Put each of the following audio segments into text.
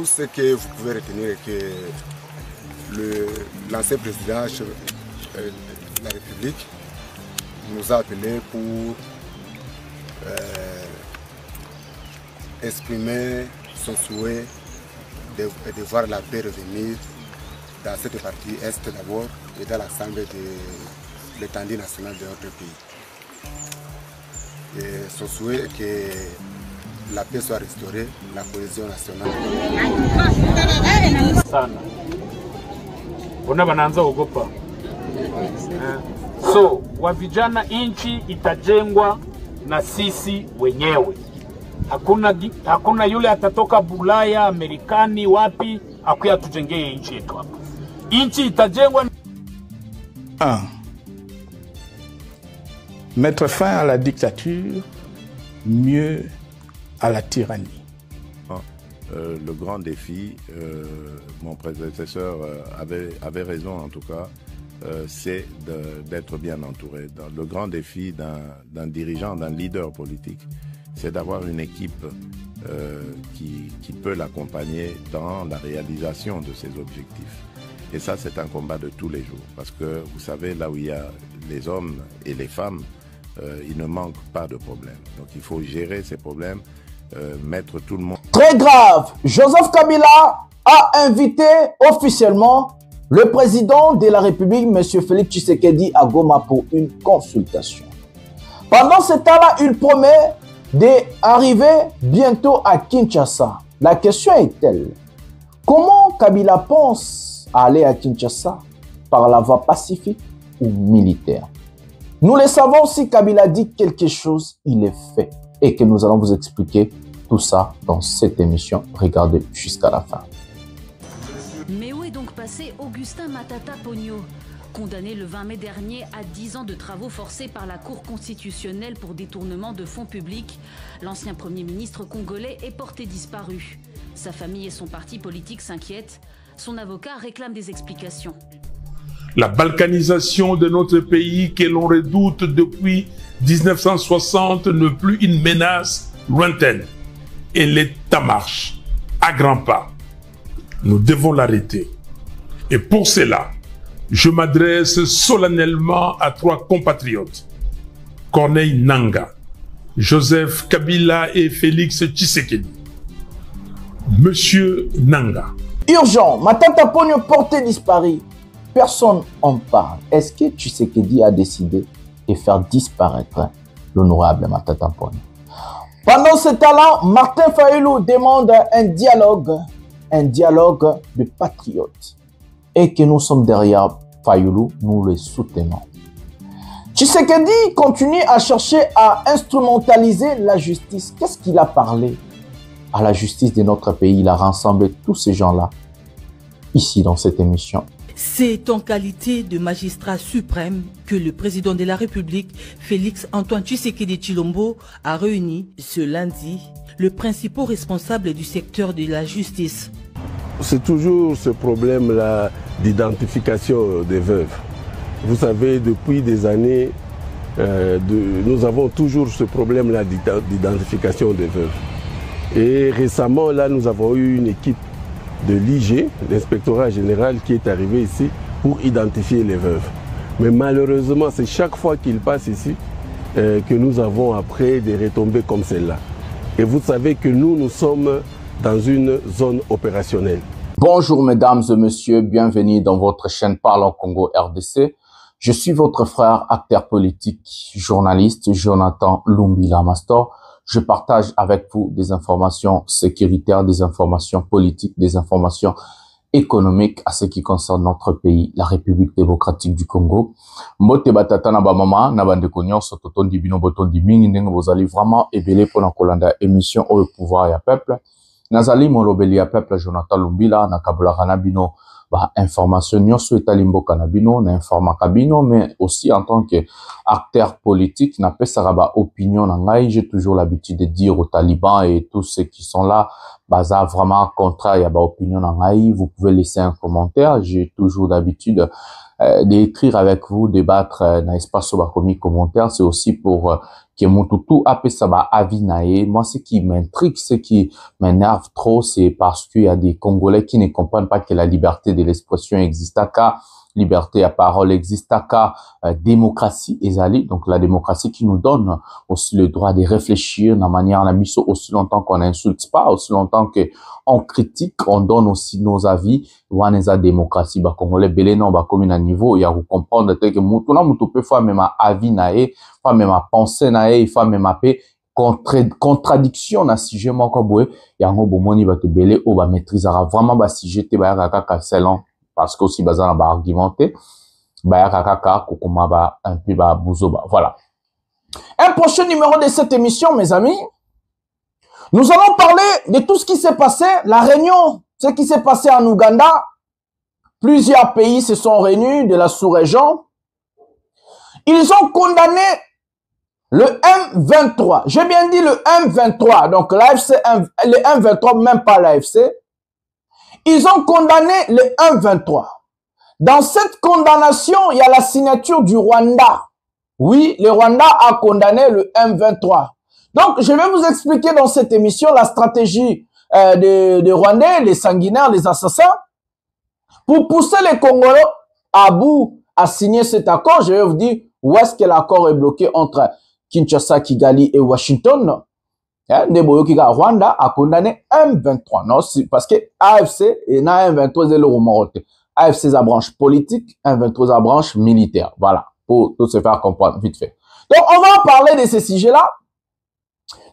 ce que vous pouvez retenir est que l'ancien président de la République nous a appelés pour exprimer son souhait de voir la paix revenir dans cette partie Est d'abord et dans l'ensemble de l'étendue nationale de notre pays. Et son souhait est que la paix soit restaurée, la cohésion nationale. So, wa vijana inchi itajengwa na sisi wenyewe. Hakuna yule atatoka Bulaya, Amerikani, wapi, akuya tujengee inchi yetu hapa. Inchi itajengwa. Mettre fin à la dictature, mieux à la tyrannie. Le grand défi, mon prédécesseur avait raison en tout cas, c'est d'être bien entouré. Le grand défi d'un dirigeant, d'un leader politique, c'est d'avoir une équipe qui peut l'accompagner dans la réalisation de ses objectifs. Et ça, c'est un combat de tous les jours. Parce que, vous savez, là où il y a les hommes et les femmes, il ne manque pas de problèmes. Donc il faut gérer ces problèmes, mettre tout le monde... Très grave, Joseph Kabila a invité officiellement le président de la République, M. Félix Tshisekedi, à Goma pour une consultation. Pendant ce temps-là, il promet d'arriver bientôt à Kinshasa. La question est telle: comment Kabila pense à aller à Kinshasa? Par la voie pacifique ou militaire? Nous le savons, si Kabila dit quelque chose, il est fait. Et que nous allons vous expliquer tout ça dans cette émission. Regardez jusqu'à la fin. Mais où est donc passé Augustin Matata Pogno? Condamné le 20 mai dernier à 10 ans de travaux forcés par la Cour constitutionnelle pour détournement de fonds publics, l'ancien Premier ministre congolais est porté disparu. Sa famille et son parti politique s'inquiètent. Son avocat réclame des explications. La balkanisation de notre pays que l'on redoute depuis 1960 n'est plus une menace lointaine. Et l'État marche à grands pas. Nous devons l'arrêter. Et pour cela, je m'adresse solennellement à 3 compatriotes: Corneille Nangaa, Joseph Kabila et Félix Tshisekedi. Monsieur Nangaa. Urgent, Matata Pogno porté disparu. Personne en parle. Est-ce que Tshisekedi a décidé de faire disparaître l'honorable Matata Pogno? Pendant ce temps-là, Martin Fayulu demande un dialogue de patriotes. Et que nous sommes derrière Fayulu, nous le soutenons. Tshisekedi continue à chercher à instrumentaliser la justice. Qu'est-ce qu'il a parlé à la justice de notre pays? Il a rassemblé tous ces gens-là ici dans cette émission. C'est en qualité de magistrat suprême que le président de la République, Félix Antoine Tshisekedi Tshilombo, a réuni ce lundi les principaux responsables du secteur de la justice. C'est toujours ce problème-là d'identification des veuves. Vous savez, depuis des années, nous avons toujours ce problème-là d'identification des veuves. Et récemment, là, nous avons eu une équipe de l'IG, l'inspectorat général, qui est arrivé ici pour identifier les veuves. Mais malheureusement, c'est chaque fois qu'ils passent ici que nous avons après des retombées comme celle-là. Et vous savez que nous sommes dans une zone opérationnelle. Bonjour mesdames et messieurs, bienvenue dans votre chaîne Parlons Congo RDC. Je suis votre frère, acteur politique, journaliste, Jonathan Lumbila Mastor. Je partage avec vous des informations sécuritaires, des informations politiques, des informations économiques à ce qui concerne notre pays, la République démocratique du Congo. Mbote batata na ba mama na bande konyo sototondi bino botondi mingi ndenge bozali vraiment ebele pona kolanda émission au pouvoir ya peuple. Nazali molobeli ya peuple Jonathan Lumbila na kabula kana bino ba information nyonso etali mboka na bino na informaka bino, mais aussi en tant que acteur politique na pesaka ba opinion na ngai. J'ai toujours l'habitude de dire aux talibans et tous ceux qui sont là baza vraiment contraire ya ba opinion na ngai. Vous pouvez laisser un commentaire. J'ai toujours l'habitude d'écrire avec vous, débattre dans l'espace sur commis commentaire. C'est aussi pour que Motutu Apesaba Avinae. Moi, ce qui m'intrigue, ce qui m'énerve trop, c'est parce qu'il y a des Congolais qui ne comprennent pas que la liberté de l'expression existe à cas, liberté à parole existe à cas, démocratie ezali. Donc, la démocratie qui nous donne aussi le droit de réfléchir de manière à mise aussi longtemps qu'on n'insulte pas, aussi longtemps qu'on critique, on donne aussi nos avis. Waneza démocratie, bah, Congolais, belé non, bah, comme un niveau, il y a vous comprendre que Moutuna Moutou peut faire même avis nae, faire même pensée nae, faire même contradiction na sujet moko boye, ya ngo bomoni ba te belé o ba maîtrisera vraiment ba sujet te ba kaka selon parce que aussi bazana ba argumenter ba kaka kokoma ba un peu ba buzoba. Voilà. Un prochain numéro de cette émission, mes amis, nous allons parler de tout ce qui s'est passé, la réunion, ce qui s'est passé en Ouganda. Plusieurs pays se sont réunis de la sous-région. Ils ont condamné le M23. J'ai bien dit le M23. Donc l'AFC, le M23, même pas l'AFC. Ils ont condamné le M23. Dans cette condamnation, il y a la signature du Rwanda. Oui, le Rwanda a condamné le M23. Donc, je vais vous expliquer dans cette émission la stratégie des Rwandais, les sanguinaires, les assassins. Pour pousser les Congolais à bout à signer cet accord, je vais vous dire où est-ce que l'accord est bloqué entre Kinshasa, Kigali et Washington. Rwanda a condamné M23. Non, parce que AFC et M23 c'est le remorté. AFC c'est la branche politique, M23 c'est la branche militaire. Voilà, pour tout se faire comprendre vite fait. Donc, on va parler de ces sujets-là.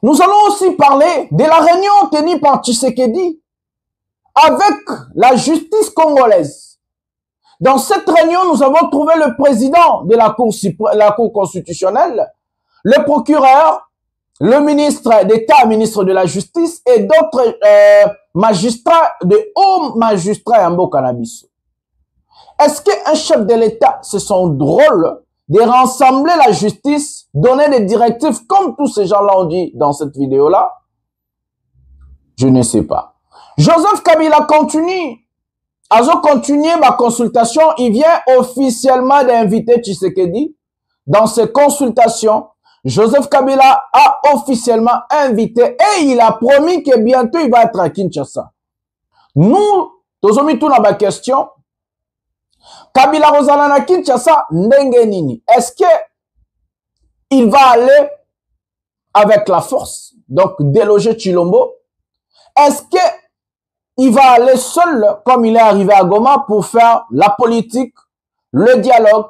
Nous allons aussi parler de la réunion tenue par Tshisekedi avec la justice congolaise. Dans cette réunion, nous avons trouvé le président de la Cour constitutionnelle, le procureur, le ministre d'État, ministre de la Justice et d'autres magistrats, de hauts magistrats en Bocannabis. Est-ce qu'un chef de l'État, c'est son rôle de rassembler la justice, donner des directives comme tous ces gens-là ont dit dans cette vidéo-là? Je ne sais pas. Joseph Kabila continue. Azo continue ma consultation. Il vient officiellement d'inviter Tshisekedi. Dans ces consultations, Joseph Kabila a officiellement invité et il a promis que bientôt il va être à Kinshasa. Nous, tozomi tout na ba question. Kabila Rosala na Kinshasa, ndenge nini? Est-ce que il va aller avec la force, donc déloger Tshilombo? Est-ce que il va aller seul, comme il est arrivé à Goma, pour faire la politique, le dialogue?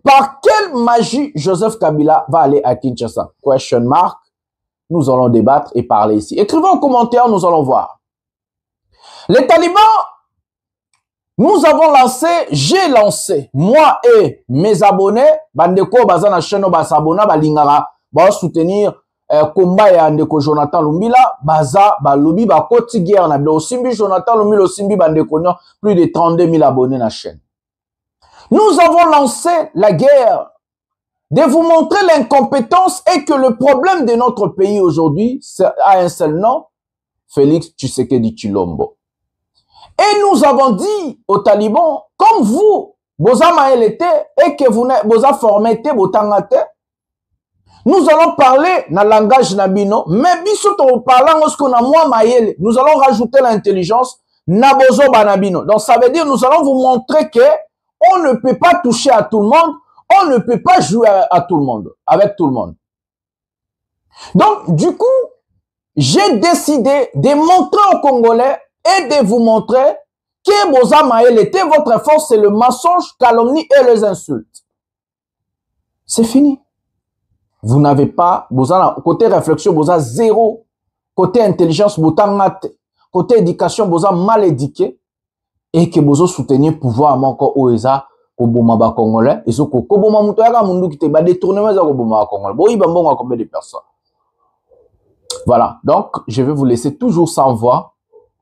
Par quelle magie Joseph Kabila va aller à Kinshasa? Question mark. Nous allons débattre et parler ici. Écrivez en commentaire, nous allons voir. Les talibans, nous avons lancé, j'ai lancé, moi et mes abonnés, bandeko bazana chaîne basabona balingara, ba soutenir combat ya ndeko Jonathan Lumbila, baza balobi ba koti guerre na do simbi Jonathan Lumbila simbi bandeko nyo, plus de 32 000 abonnés na chaîne. Nous avons lancé la guerre de vous montrer l'incompétence et que le problème de notre pays aujourd'hui a un seul nom, Félix Tshisekedi Tshilombo. Et nous avons dit aux talibans, comme vous, boza maelete, et que vous boza formete, botangate, nous allons parler dans le langage nabino, mais bisoto parlant lorsqu'on a moins maele, nous allons rajouter l'intelligence, nabozo banabino. Donc ça veut dire, nous allons vous montrer que on ne peut pas toucher à tout le monde, on ne peut pas jouer à tout le monde, avec tout le monde. Donc, du coup, j'ai décidé de montrer aux Congolais et de vous montrer que Boza Maël était votre force, c'est le mensonge, calomnie et les insultes. C'est fini. Vous n'avez pas, Boza, côté réflexion, Boza zéro. Côté intelligence, Boza mate. Côté éducation, Boza mal éduqué. Et que Boza soutenir pouvoir manquer Oeza, Koboma ba Congolais. Et ce que Koboma Moutouaga Mundu qui te bat détournement za Koboma Congolais. Bon, il va bon à combien de personnes. Voilà. Donc, je vais vous laisser toujours sans voix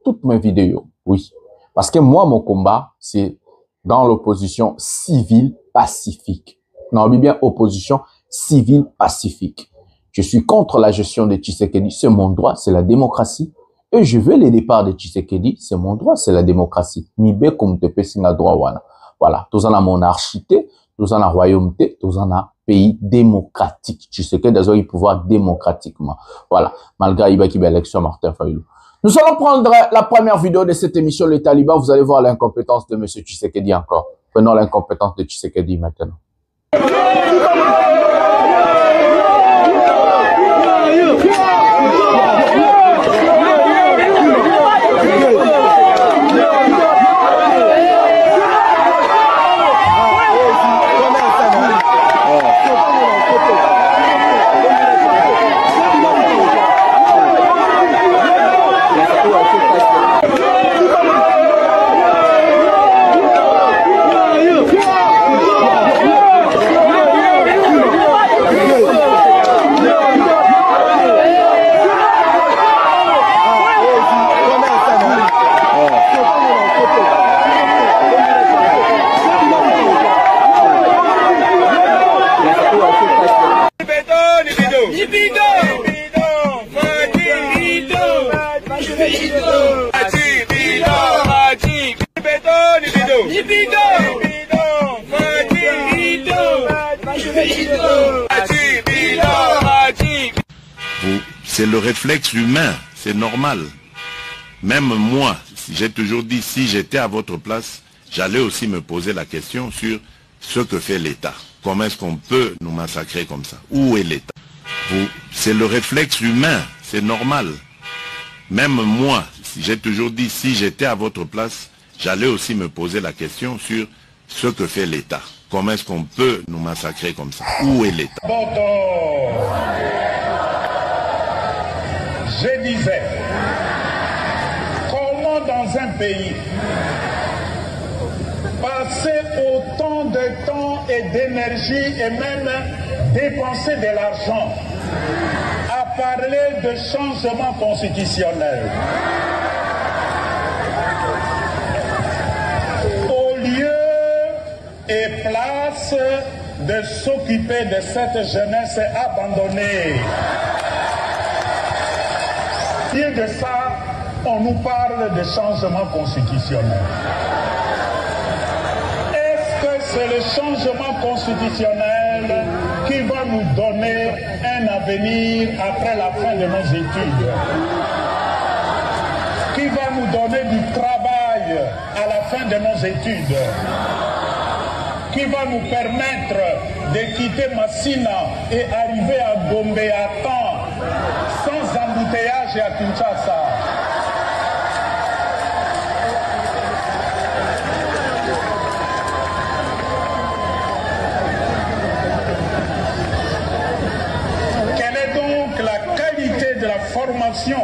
toutes mes vidéos. Oui. Parce que moi, mon combat, c'est dans l'opposition civile pacifique. Non, bien opposition civile pacifique. Je suis contre la gestion de Tshisekedi. C'est mon droit, c'est la démocratie. Et je veux les départs de Tshisekedi. C'est mon droit, c'est la démocratie. Mibe comme te pesinga droit wana. Voilà. Tous en a monarchité, tous en a royaumeté, tous en a pays démocratique. Tu sais que des autres pouvoir démocratiquement. Voilà. Malgré l'élection Martin Fayulu. Nous allons prendre la première vidéo de cette émission, les talibans. Vous allez voir l'incompétence de M. Tshisekedi encore. Prenons l'incompétence de Tshisekedi maintenant. C'est le réflexe humain, c'est normal. Même moi, j'ai toujours dit, si j'étais à votre place, j'allais aussi me poser la question sur ce que fait l'État. Comment est-ce qu'on peut nous massacrer comme ça? Où est l'État? C'est le réflexe humain, c'est normal. Même moi, j'ai toujours dit, si j'étais à votre place, j'allais aussi me poser la question sur ce que fait l'État. Comment est-ce qu'on peut nous massacrer comme ça? Où est l'État? Je disais, comment dans un pays passer autant de temps et d'énergie et même dépenser de l'argent à parler de changement constitutionnel au lieu et place de s'occuper de cette jeunesse abandonnée. Au lieu de ça, on nous parle de changement constitutionnel. Est-ce que c'est le changement constitutionnel qui va nous donner un avenir après la fin de nos études? Qui va nous donner du travail à la fin de nos études? Qui va nous permettre de quitter Massina et arriver à Gombe à temps, sans embouteillage et à Kinshasa? Quelle est donc la qualité de la formation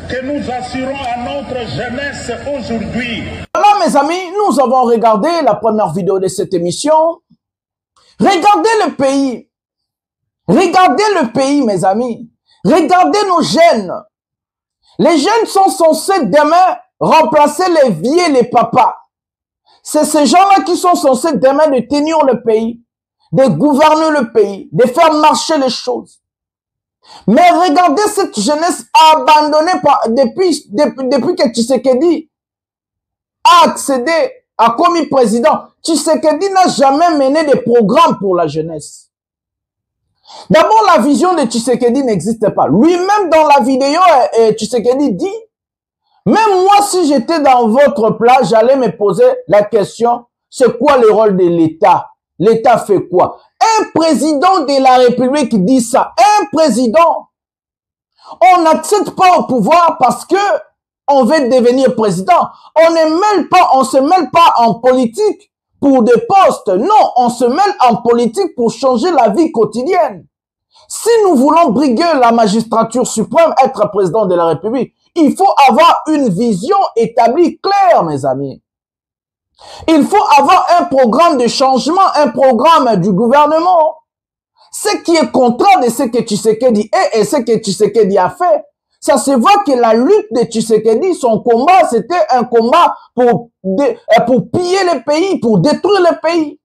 que nous assurons à notre jeunesse aujourd'hui? Voilà mes amis, nous avons regardé la première vidéo de cette émission. Regardez le pays. Regardez le pays mes amis. Regardez nos jeunes. Les jeunes sont censés demain remplacer les vieux et les papas. C'est ces gens-là qui sont censés demain de tenir le pays, de gouverner le pays, de faire marcher les choses. Mais regardez cette jeunesse abandonnée depuis que Tshisekedi a accédé à commis président. Tshisekedi n'a jamais mené de programme pour la jeunesse. D'abord, la vision de Tshisekedi n'existe pas. Lui-même, dans la vidéo, Tshisekedi dit, même moi, si j'étais dans votre place, j'allais me poser la question, c'est quoi le rôle de l'État? L'État fait quoi? Un président de la République dit ça. Un président. On n'accède pas au pouvoir parce que on veut devenir président. On se mêle pas en politique pour des postes. Non, on se mêle en politique pour changer la vie quotidienne. Si nous voulons briguer la magistrature suprême, être président de la République, il faut avoir une vision établie claire, mes amis. Il faut avoir un programme de changement, un programme du gouvernement. Ce qui est contraire de ce que Tshisekedi est et ce que Tshisekedi a fait. Ça se voit que la lutte de Tshisekedi, son combat, c'était un combat pour piller le pays, pour détruire le pays.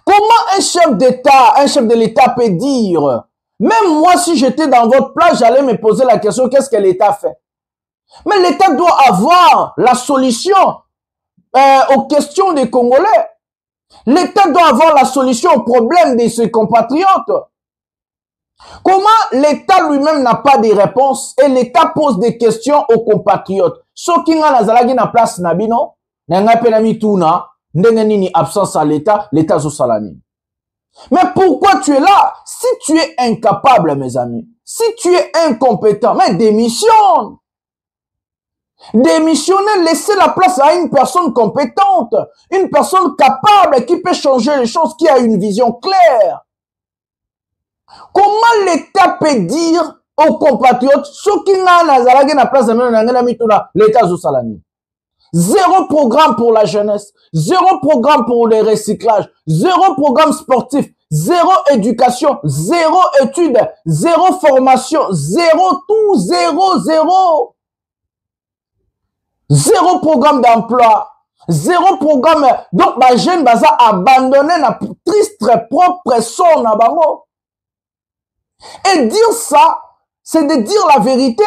Comment un chef d'État, un chef de l'État peut dire, même moi si j'étais dans votre place, j'allais me poser la question, qu'est-ce que l'État fait? Mais l'État doit avoir la solution aux questions des Congolais. L'État doit avoir la solution au problème de ses compatriotes. Comment l'État lui-même n'a pas de réponse et l'État pose des questions aux compatriotes? Ce qui n'a la place nabino, n'a pas mituna, n'a absence à l'État, l'État salami. Mais pourquoi tu es là? Si tu es incapable, mes amis, si tu es incompétent, mais démissionne. Démissionner, laisser la place à une personne compétente, une personne capable qui peut changer les choses, qui a une vision claire. Comment l'État peut dire aux compatriotes, ceux qui n'ont pas place à l'État Zosalani? Zéro programme pour la jeunesse, zéro programme pour les recyclages, zéro programme sportif, zéro éducation, zéro étude, zéro formation, zéro tout, zéro. Zéro programme d'emploi, zéro programme. Donc, ma jeune baza abandonné na triste propre son na bango. Et dire ça, c'est de dire la vérité.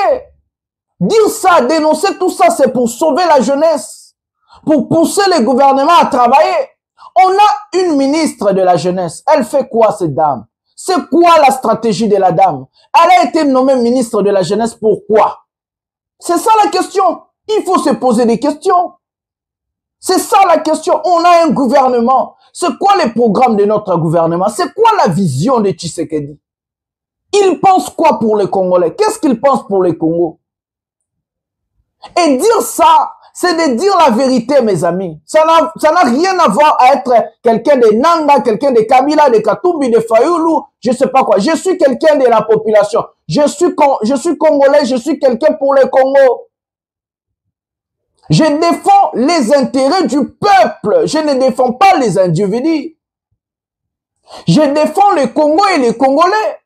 Dire ça, dénoncer tout ça, c'est pour sauver la jeunesse, pour pousser les gouvernements à travailler. On a une ministre de la jeunesse. Elle fait quoi, cette dame? C'est quoi la stratégie de la dame? Elle a été nommée ministre de la jeunesse, pourquoi? C'est ça la question. Il faut se poser des questions. C'est ça la question. On a un gouvernement. C'est quoi les programmes de notre gouvernement? C'est quoi la vision de Tshisekedi? Il pense quoi pour les Congolais? Qu'est-ce qu'il pense pour les Congos? Et dire ça, c'est de dire la vérité, mes amis. Ça n'a rien à voir à être quelqu'un de Nanga, quelqu'un de Kabila, de Katumbi, de Fayoulou, je sais pas quoi. Je suis quelqu'un de la population. Je suis Congolais, je suis quelqu'un pour le Congo. Je défends les intérêts du peuple. Je ne défends pas les individus. Je défends le Congo et les Congolais.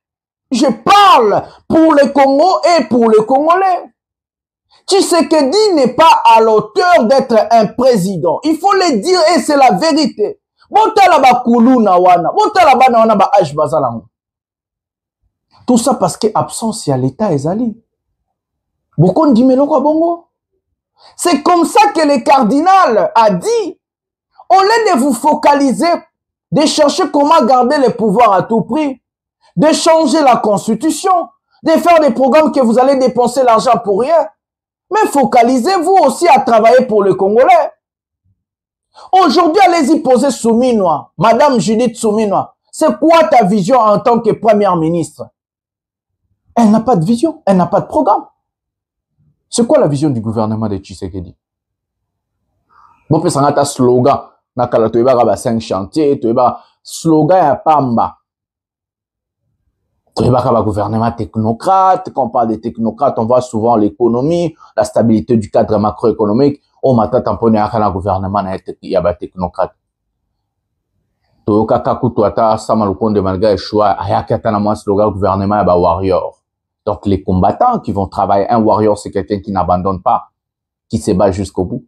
Je parle pour le Congo et pour les Congolais. Tshisekedi n'est pas à l'auteur d'être un président. Il faut le dire et c'est la vérité. Tout ça parce que absence à l'État ezali. Beaucoup dit mais quoi bongo? C'est comme ça que le cardinal a dit. Au lieu de vous focaliser, de chercher comment garder le pouvoir à tout prix, de changer la constitution, de faire des programmes que vous allez dépenser l'argent pour rien. Mais focalisez-vous aussi à travailler pour le Congolais. Aujourd'hui, allez-y poser Souminois, Madame Judith Souminois. C'est quoi ta vision en tant que première ministre? Elle n'a pas de vision, elle n'a pas de programme. C'est quoi la vision du gouvernement de Tshisekedi? Bon, peut s'en un slogan. Nakala toeba ba 5 chantiers, toeba slogan ya pamba. Toeba ba gouvernement technocrate. Quand on parle des technocrates, on voit souvent l'économie, la stabilité du cadre macroéconomique. Oh, ma tata tamponné à la gouvernement ya ba technocrate. Toyoka kakutu ata sama lukonde malga choix ayaka na mo slogan gouvernement ya ba warrior. Donc, les combattants qui vont travailler, un warrior, c'est quelqu'un qui n'abandonne pas, qui se bat jusqu'au bout.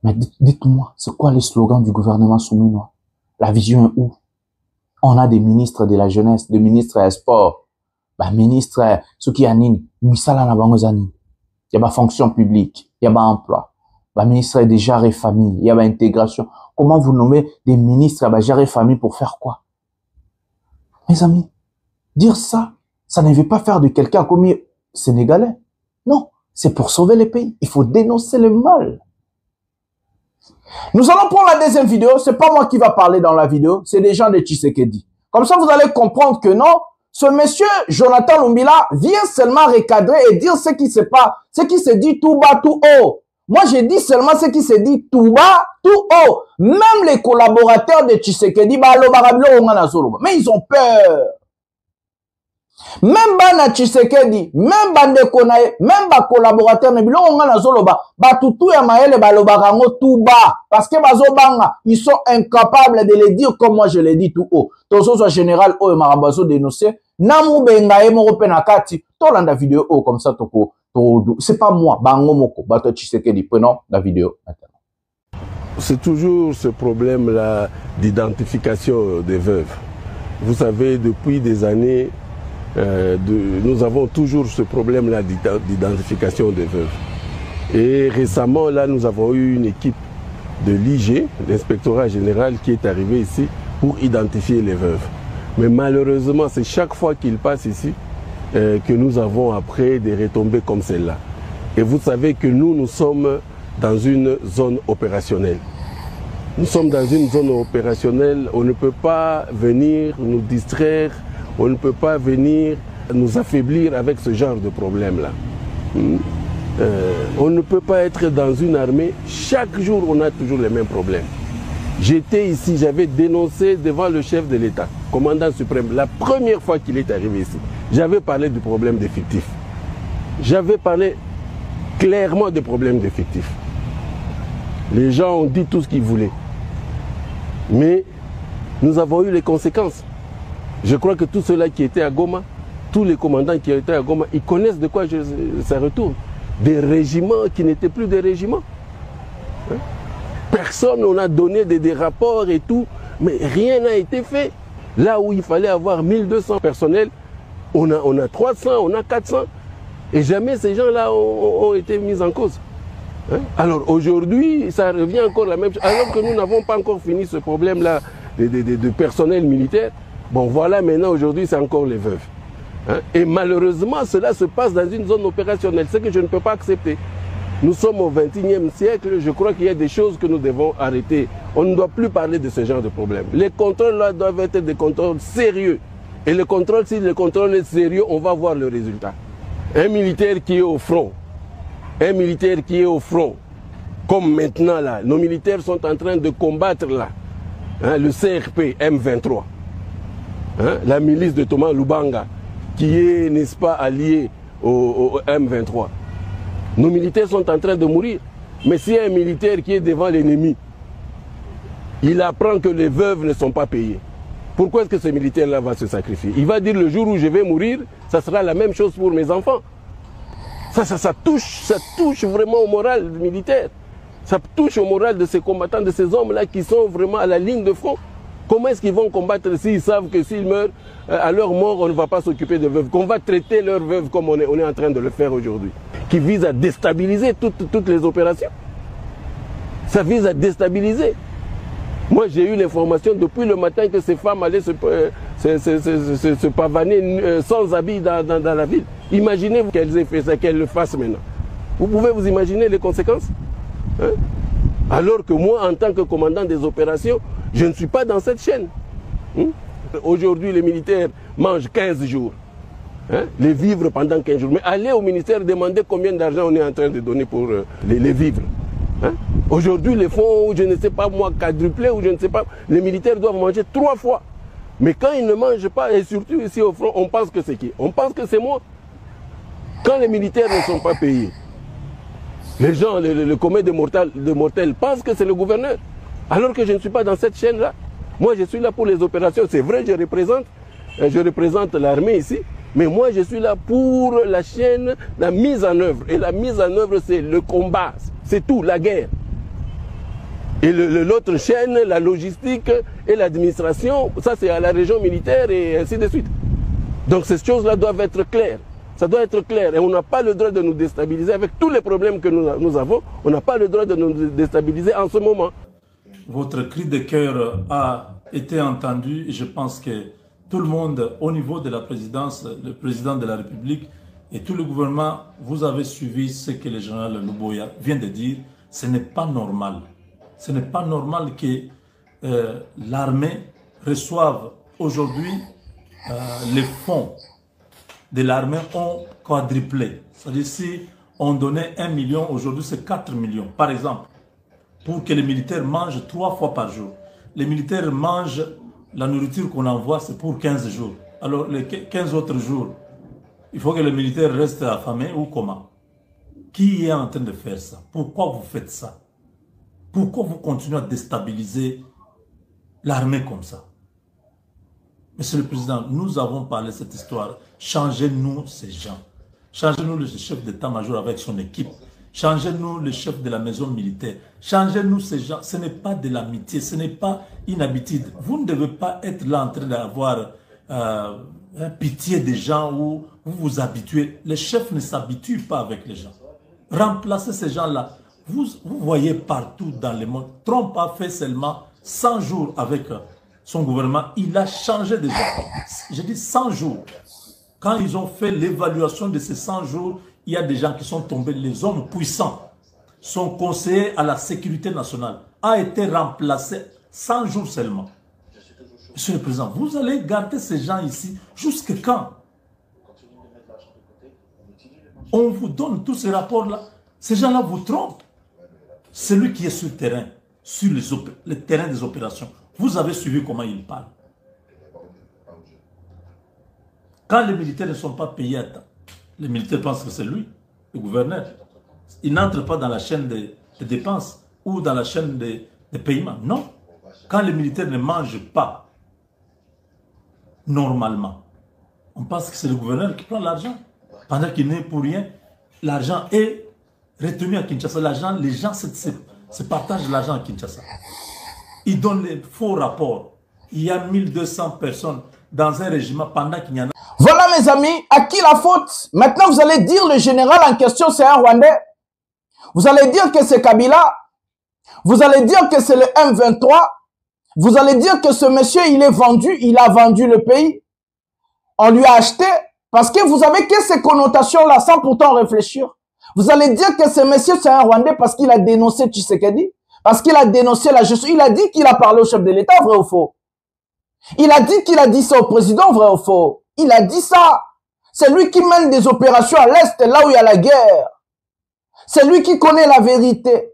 Mais dites-moi, c'est quoi les slogans du gouvernement souminois? La vision est où? On a des ministres de la jeunesse, des ministres des sports, bah, ministres, ceux qui animent, misala na bangozani. Il y a ma fonction publique, il y a ma emploi. Bah, ministre des genres et famille, il y a ma intégration. Comment vous nommez des ministres, bah, genres et famille pour faire quoi? Mes amis, dire ça, ça ne veut pas faire de quelqu'un comme Sénégalais. Non, c'est pour sauver le pays. Il faut dénoncer le mal. Nous allons prendre la deuxième vidéo. C'est pas moi qui va parler dans la vidéo. C'est des gens de Tshisekedi. Comme ça, vous allez comprendre que non, ce monsieur Jonathan Lumbila vient seulement recadrer et dire ce qui se dit tout bas, tout haut. Moi, j'ai dit seulement ce qui se dit tout bas, tout haut. Même les collaborateurs de Tshisekedi, mais ils ont peur. Même bana Tshisekedi, même bande konae, même ba collaborateur ne bilo nga na zoloba, ba tutu ya maele ba lobarango tout bas parce que bazo banga, ils sont incapables de le dire comme moi je le dis tout haut. Tozo soit général o marambazo dénoncer, namu benga e moko pe na kati, to landa vidéo o comme ça toko to c'est pas moi, bango moko, bato Tshisekedi prenons la vidéo maintenant. C'est toujours ce problème là d'identification des veuves. Vous savez depuis des années nous avons toujours ce problème-là d'identification des veuves. Et récemment, là, nous avons eu une équipe de l'IG, l'inspectorat général, qui est arrivé ici pour identifier les veuves. Mais malheureusement, c'est chaque fois qu'il passe ici que nous avons après des retombées comme celle-là. Et vous savez que nous sommes dans une zone opérationnelle. Nous sommes dans une zone opérationnelle, on ne peut pas venir nous distraire, on ne peut pas venir nous affaiblir avec ce genre de problème-là. On ne peut pas être dans une armée, chaque jour on a toujours les mêmes problèmes. J'étais ici, j'avais dénoncé devant le chef de l'État, commandant suprême, la première fois qu'il est arrivé ici. J'avais parlé du problème d'effectifs. J'avais parlé clairement des problèmes d'effectifs. Les gens ont dit tout ce qu'ils voulaient. Mais nous avons eu les conséquences. Je crois que tous ceux-là qui étaient à Goma, tous les commandants qui étaient à Goma, ils connaissent de quoi ça retourne. Des régiments qui n'étaient plus des régiments. Personne, on a donné des rapports et tout, mais rien n'a été fait. Là où il fallait avoir 1200 personnels, on a 300, on a 400. Et jamais ces gens-là ont été mis en cause. Alors aujourd'hui, ça revient encore la même chose. Alors que nous n'avons pas encore fini ce problème-là de personnel militaire, bon voilà, maintenant aujourd'hui c'est encore les veuves. Et malheureusement, cela se passe dans une zone opérationnelle, ce que je ne peux pas accepter. Nous sommes au XXIe siècle, je crois qu'il y a des choses que nous devons arrêter. On ne doit plus parler de ce genre de problème. Les contrôles là doivent être des contrôles sérieux. Et le contrôle, si le contrôle est sérieux, on va voir le résultat. Un militaire qui est au front, comme maintenant là, nos militaires sont en train de combattre là, le CRP M23, la milice de Thomas Lubanga, qui est, n'est-ce pas, allié au M23. Nos militaires sont en train de mourir. Mais s'il y a un militaire qui est devant l'ennemi, il apprend que les veuves ne sont pas payées. Pourquoi est-ce que ce militaire-là va se sacrifier? Il va dire le jour où je vais mourir, ça sera la même chose pour mes enfants. Ça touche vraiment au moral militaire. Ça touche au moral de ces combattants, de ces hommes-là qui sont vraiment à la ligne de front. Comment est-ce qu'ils vont combattre s'ils savent que s'ils meurent, à leur mort, on ne va pas s'occuper de veuves, qu'on va traiter leurs veuves comme on est en train de le faire aujourd'hui, qui vise à déstabiliser toutes les opérations. Ça vise à déstabiliser. Moi, j'ai eu l'information depuis le matin que ces femmes allaient se pavaner sans habit dans la ville. Imaginez qu'elles aient fait ça, qu'elles le fassent maintenant. Vous pouvez vous imaginer les conséquences? Alors que moi, en tant que commandant des opérations, je ne suis pas dans cette chaîne. Aujourd'hui, les militaires mangent 15 jours. Les vivres pendant 15 jours. Mais allez au ministère demander combien d'argent on est en train de donner pour les vivres. Aujourd'hui, les fonds, je ne sais pas moi, quadruplés ou je ne sais pas, les militaires doivent manger 3 fois. Mais quand ils ne mangent pas, et surtout ici au front, on pense que c'est qui? On pense que c'est moi. Quand les militaires ne sont pas payés, les gens, le commun de mortels pensent que c'est le gouverneur. Alors que je ne suis pas dans cette chaîne-là. Moi, je suis là pour les opérations. C'est vrai, je représente l'armée ici. Mais moi, je suis là pour la chaîne, la mise en œuvre. Et la mise en œuvre, c'est le combat. C'est tout, la guerre. Et l'autre chaîne, la logistique et l'administration, ça c'est à la région militaire et ainsi de suite. Donc ces choses-là doivent être claires. Ça doit être clair. Et on n'a pas le droit de nous déstabiliser. Avec tous les problèmes que nous avons, on n'a pas le droit de nous déstabiliser en ce moment. Votre cri de cœur a été entendu. Je pense que tout le monde, au niveau de la présidence, le président de la République et tout le gouvernement, vous avez suivi ce que le général Luboya vient de dire. Ce n'est pas normal. Ce n'est pas normal que l'armée reçoive aujourd'hui les fonds de l'armée ont quadruplé. C'est-à-dire si on donnait 1 million, aujourd'hui c'est 4 millions. Par exemple, pour que les militaires mangent 3 fois par jour. Les militaires mangent la nourriture qu'on envoie, c'est pour 15 jours. Alors les 15 autres jours, il faut que les militaires restent affamés ou comment? Qui est en train de faire ça? Pourquoi vous faites ça? Pourquoi vous continuez à déstabiliser l'armée comme ça? Monsieur le Président, nous avons parlé de cette histoire. Changez-nous ces gens. Changez-nous le chef d'état-major avec son équipe. Changez-nous le chef de la maison militaire. Changez-nous ces gens. Ce n'est pas de l'amitié, ce n'est pas une habitude. Vous ne devez pas être là en train d'avoir pitié des gens ou vous vous habituez. Les chefs ne s'habituent pas avec les gens. Remplacez ces gens-là. Vous voyez partout dans le monde, Trump a fait seulement 100 jours avec son gouvernement. Il a changé déjà. Je dis 100 jours. Quand ils ont fait l'évaluation de ces 100 jours, il y a des gens qui sont tombés, les hommes puissants. Son conseiller à la sécurité nationale a été remplacé 100 jours seulement. Monsieur le Président, vous allez garder ces gens ici jusqu'à quand? On vous donne tous ces rapports-là. Ces gens-là vous trompent. Celui qui est sur le terrain, sur le terrain des opérations, vous avez suivi comment il parle. Quand les militaires ne sont pas payés à temps, les militaires pensent que c'est lui, le gouverneur. Il n'entre pas dans la chaîne des dépenses ou dans la chaîne des paiements. Non. Quand les militaires ne mangent pas normalement, on pense que c'est le gouverneur qui prend l'argent. Pendant qu'il n'est pour rien, l'argent est retenu à Kinshasa. Les gens se partagent l'argent à Kinshasa. Ils donnent les faux rapports. Il y a 1200 personnes dans un régiment pendant qu'il y en a. Voilà mes amis, à qui la faute? Maintenant vous allez dire le général en question c'est un Rwandais. Vous allez dire que c'est Kabila. Vous allez dire que c'est le M23. Vous allez dire que ce monsieur il est vendu, il a vendu le pays. On lui a acheté parce que vous avez que ces connotations-là sans pourtant réfléchir. Vous allez dire que ce monsieur c'est un Rwandais parce qu'il a dénoncé Tshisekedi, parce qu'il a dénoncé la justice. Il a dit qu'il a parlé au chef de l'État, vrai ou faux? Il a dit qu'il a dit ça au président, vrai ou faux? Il a dit ça. C'est lui qui mène des opérations à l'Est, là où il y a la guerre. C'est lui qui connaît la vérité.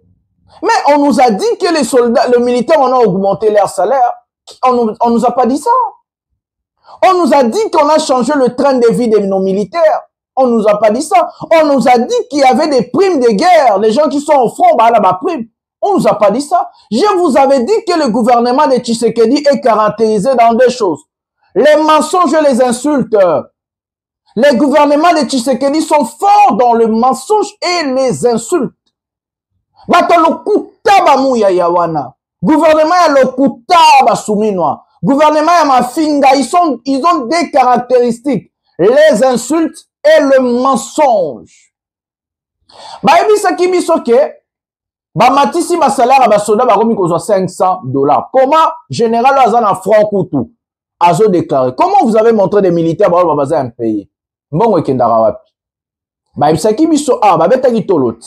Mais on nous a dit que les soldats, les militaires, on a augmenté leur salaire. On nous a pas dit ça. On nous a dit qu'on a changé le train de vie de nos militaires. On nous a pas dit ça. On nous a dit qu'il y avait des primes de guerre. Les gens qui sont au front, bah là, bah, prime. On nous a pas dit ça. Je vous avais dit que le gouvernement de Tshisekedi est caractérisé dans deux choses. Les mensonges et les insultes. Les gouvernements de Tshisekedi sont forts dans le mensonge et les insultes. Gouvernement ya lokuta basuminwa. Gouvernement ya mafinga, ils ont des caractéristiques. Les insultes et le mensonge. Baebisa kibisoke, matisi ba salaire ba soda ba komi kozwa $500. Comment général Azana franc koutou azo déclaré? Comment vous avez montré des militaires ba baza un pays? Mbongo ekendara wapi? Baebisa kibiso babeta kitolot.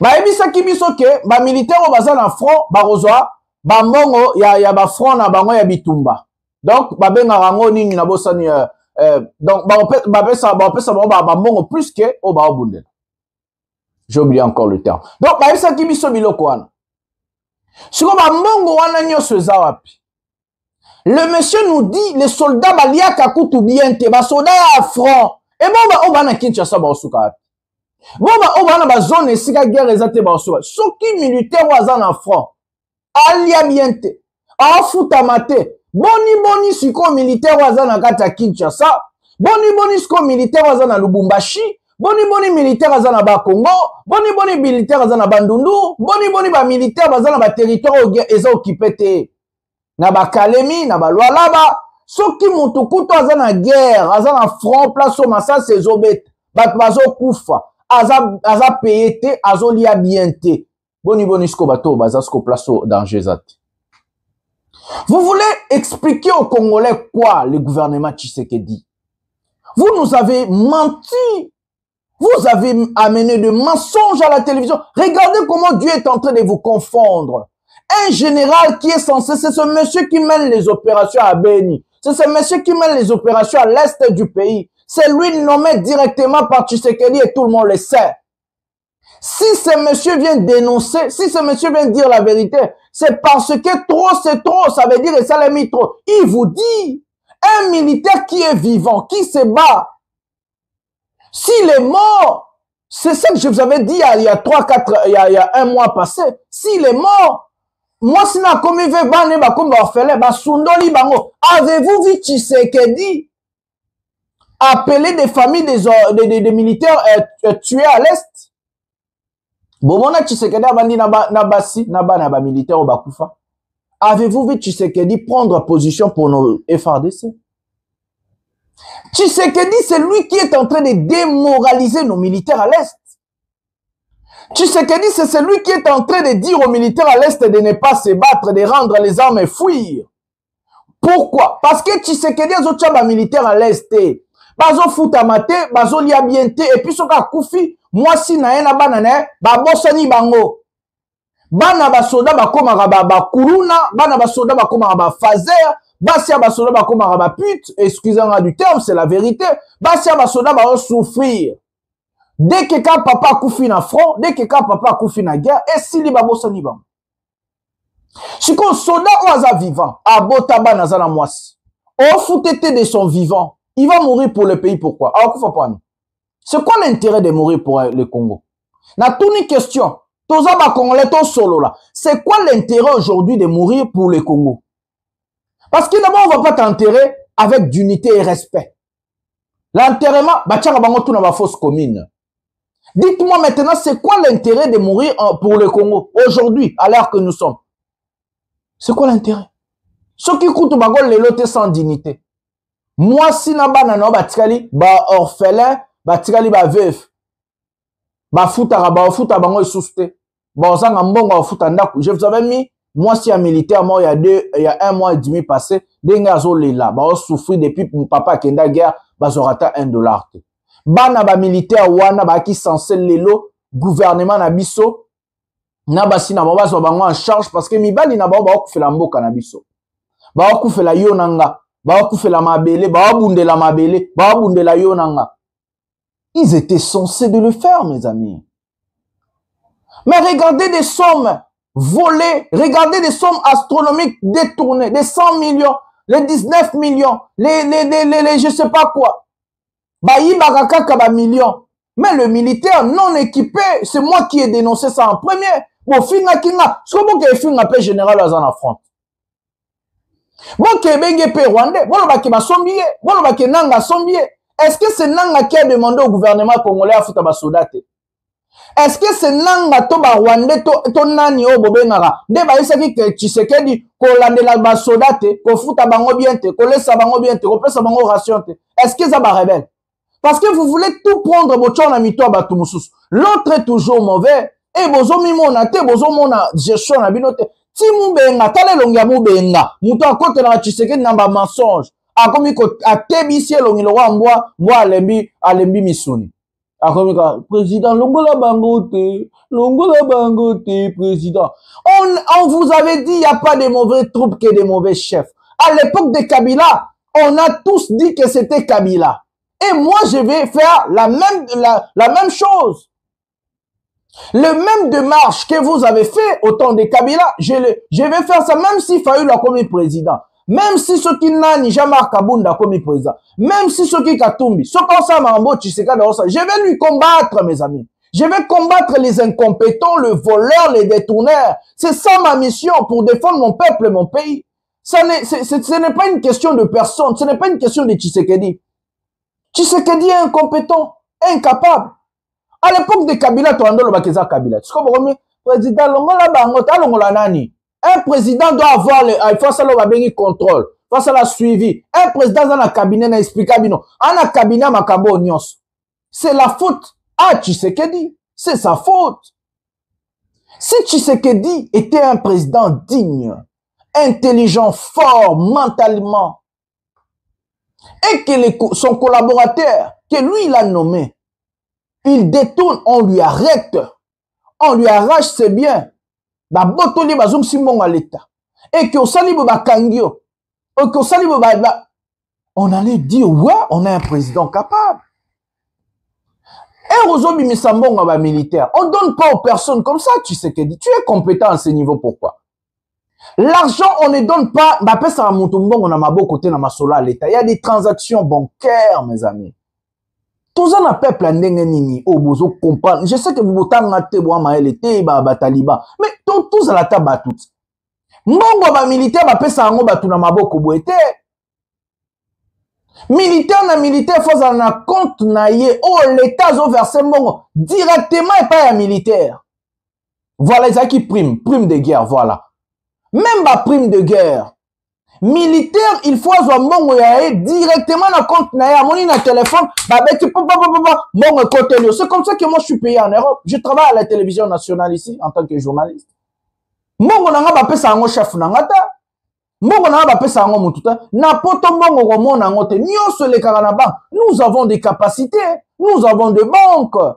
Baebisa kibiso ke ba militaire baza na front ba kozwa ba mbongo ya ba front na bango ya bitumba. Donc babenga rango nini na bosani donc bapesa ba mbongo plus que o ba obundela. J'ai oublié encore le terme. Donc baebisa kibiso biloko wana. Siko ba mbongo wana nyoso eza wapi? Le monsieur nous dit les soldats baliaka kutu bien te ba soldats à front. Et bon ba na Kinshasa ba osuka wapi? Bon ba na zone esika guerre ezate ba osuka. Soki militaire waza na front. Alia bien te. Afuta mate. Boni siko militaire waza na kata Kinshasa. Boni siko militaire waza na Lubumbashi. Boni militaire waza na Bakongo. Boni militaire waza na Bandundu. Boni ba militaire waza na ba territoire eza occupé te. Na ba Kalemi, na ba Lualaba. Soki mutukuto waza na guerre, waza na front place au massa sezobet. Bat bazo kufa. Aza payé te, azo lia bien te. Boni siko bato baza siko place au danger zate. Vous voulez expliquer aux Congolais quoi, le gouvernement Tshisekedi? Vous nous avez menti. Vous avez amené de mensonges à la télévision. Regardez comment Dieu est en train de vous confondre. Un général qui est censé, c'est ce monsieur qui mène les opérations à Beni. C'est ce monsieur qui mène les opérations à l'est du pays. C'est lui nommé directement par Tshisekedi et tout le monde le sait. Si ce monsieur vient dénoncer, si ce monsieur vient dire la vérité, c'est parce que trop c'est trop, ça veut dire et ça l'a mis trop. Il vous dit, un militaire qui est vivant, qui se bat, s'il est mort, c'est ça que je vous avais dit il y a un mois passé, s'il est mort, moi si n'a comme il veut bane ba comme orphelin, ba sundoli bango, avez-vous vu Tshisekedi appeler des familles des militaires tués à l'est? Bomona Tshisekedi abandi na basi na ba militaire bakufa. Avez-vous vu Tshisekedi prendre position pour nos FARDC? Tshisekedi, c'est lui qui est en train de démoraliser nos militaires à l'est. Tshisekedi, c'est celui qui est en train de dire aux militaires à l'Est de ne pas se battre, de rendre les armes et fuir. Pourquoi? Parce que Tshisekedi a des militaires à l'Est. Bazo futamate, bazo liabiente, et puis soka koufi, moi si na ena banane, babosani bango. Bana basoda bakoma ba kuruna, bana basoda bakoma ba fazer, basia basoda bakoma ba pute, excusez-moi du terme, c'est la vérité. Basia basoda ba souffrir. Dès que quand papa koufi na front, dès que quand papa koufi na guerre, et si li babosani bango. Si qu'on soda oaza vivant, abota bana zana mwasi. On foutete de son vivant. Il va mourir pour le pays, pourquoi? C'est quoi l'intérêt de mourir pour le Congo? Na toute une question. C'est quoi l'intérêt aujourd'hui de mourir pour le Congo? Parce que d'abord, on ne va pas t'enterrer avec dignité et respect. L'enterrement, tout na fausse commune. Dites-moi maintenant, c'est quoi l'intérêt de mourir pour le Congo aujourd'hui, à l'heure que nous sommes? C'est quoi l'intérêt? Ceux qui coûtent les lotés sans dignité. Moi, si na banana, batikali, ba orphelin, batikali, ba veuf, ba futara, ba futa, bango souste, ba osanga mbongo, ba futa ndaku. Je vous avais mis, moi, si un militaire mort il y a 1 mois et demi passé, dengue azo lela, ba souffrir depuis mon papa kenda guerre, ba zorata $1. Bana ba militaire wana, ba qui censé lelo, gouvernement na biso, na basi na ba zo bango en charge, parce que mi bali na ba kufela mboka na biso. Ba kufela yo nanga. Ils étaient censés de le faire, mes amis. Mais regardez des sommes volées, regardez des sommes astronomiques détournées, des 100 millions, les 19 millions, les je sais pas quoi. Millions. Mais le militaire non équipé, c'est moi qui ai dénoncé ça en premier. Bon, finga kinga, c'est comment que finga paix général à en front. Bon, Kébenge pe Rwandais, bon, nanga sombier. Est-ce que c'est Nanga qui a demandé au gouvernement congolais à foutre basodate? Est-ce que c'est Nanga toba Rwandais to nani o bobengara? De ba isaki ke Tshisekedi ko landela basodate, ko fouta bango bien te, ko laissa bango bien te, ko pesa bango ration te. Est-ce que ça va rebelle? Parce que vous voulez tout prendre bochon na mito ba tumusus. L'autre est toujours mauvais. Et bozo mimona te, bozo mona gestion na binote. Si moubenga, tale longia moubenga, mouto a kote na Tshisekedi namba mensonge, a komi ko a tebisi longi lo wa mwa alembi misuni. A komi ko président longola bangote, président. On vous avait dit il y a pas de mauvais troupes que de mauvais chefs. À l'époque de Kabila, on a tous dit que c'était Kabila. Et moi je vais faire la même chose. Le même démarche que vous avez fait au temps de Kabila, je vais faire ça même si Fayoulou a commis président. Même si ceux qui n'ont jamais Kabunda commis président. Même si ceux qui Katumbi. Ceux qui ont ça, je vais lui combattre, mes amis. Je vais combattre les incompétents, le voleur, les détourneurs. C'est ça ma mission pour défendre mon peuple et mon pays. Ce n'est pas une question de personne. Ce n'est pas une question de Tshisekedi. Tshisekedi est incompétent, incapable. À l'époque de Kabila, tu as dit Kabila. Tu comprends? Président Longola Bangote, Longola Nani. Un président doit avoir face à le contrôle, face à la suivi. Un président dans un cabinet n'a expliqué bino. Un cabinet makambo nyos. C'est la faute à Tshisekedi. C'est sa faute. Si Tshisekedi était un président digne, intelligent, fort, mentalement, et que son collaborateur, que lui il a nommé, il détourne, on lui arrête, on lui arrache ses biens. Et que on allait dire, ouais, on a un président capable. Et Rozobi Misambonga va militaire. On ne donne pas aux personnes comme ça, tu sais que tu es compétent à ce niveau, pourquoi? L'argent, on ne donne pas, il y a des transactions bancaires, mes amis. Tous en peuple comprendre. Je sais que vous mais tous à la table toutes. Mbongo ba militaire ba pesa ngo batu na maboko boete. Militaire na militaire faut en compte na ye. Oh l'état zo verser mbongo directement et pas un militaire. Voilà ça qui prime de guerre, voilà. Même ba prime de guerre. Militaire, il faut avoir mon directement dans compte na téléphone, c'est comme ça que moi je suis payé en Europe. Je travaille à la télévision nationale ici en tant que journaliste. Mbongo nanga ba pesa ngo chef nanga ta. Mbongo nanga ba pesa ngo mututa. Na poto mbongo ko mona ngote nyonso le karana. Nous avons des capacités, nous avons des banques.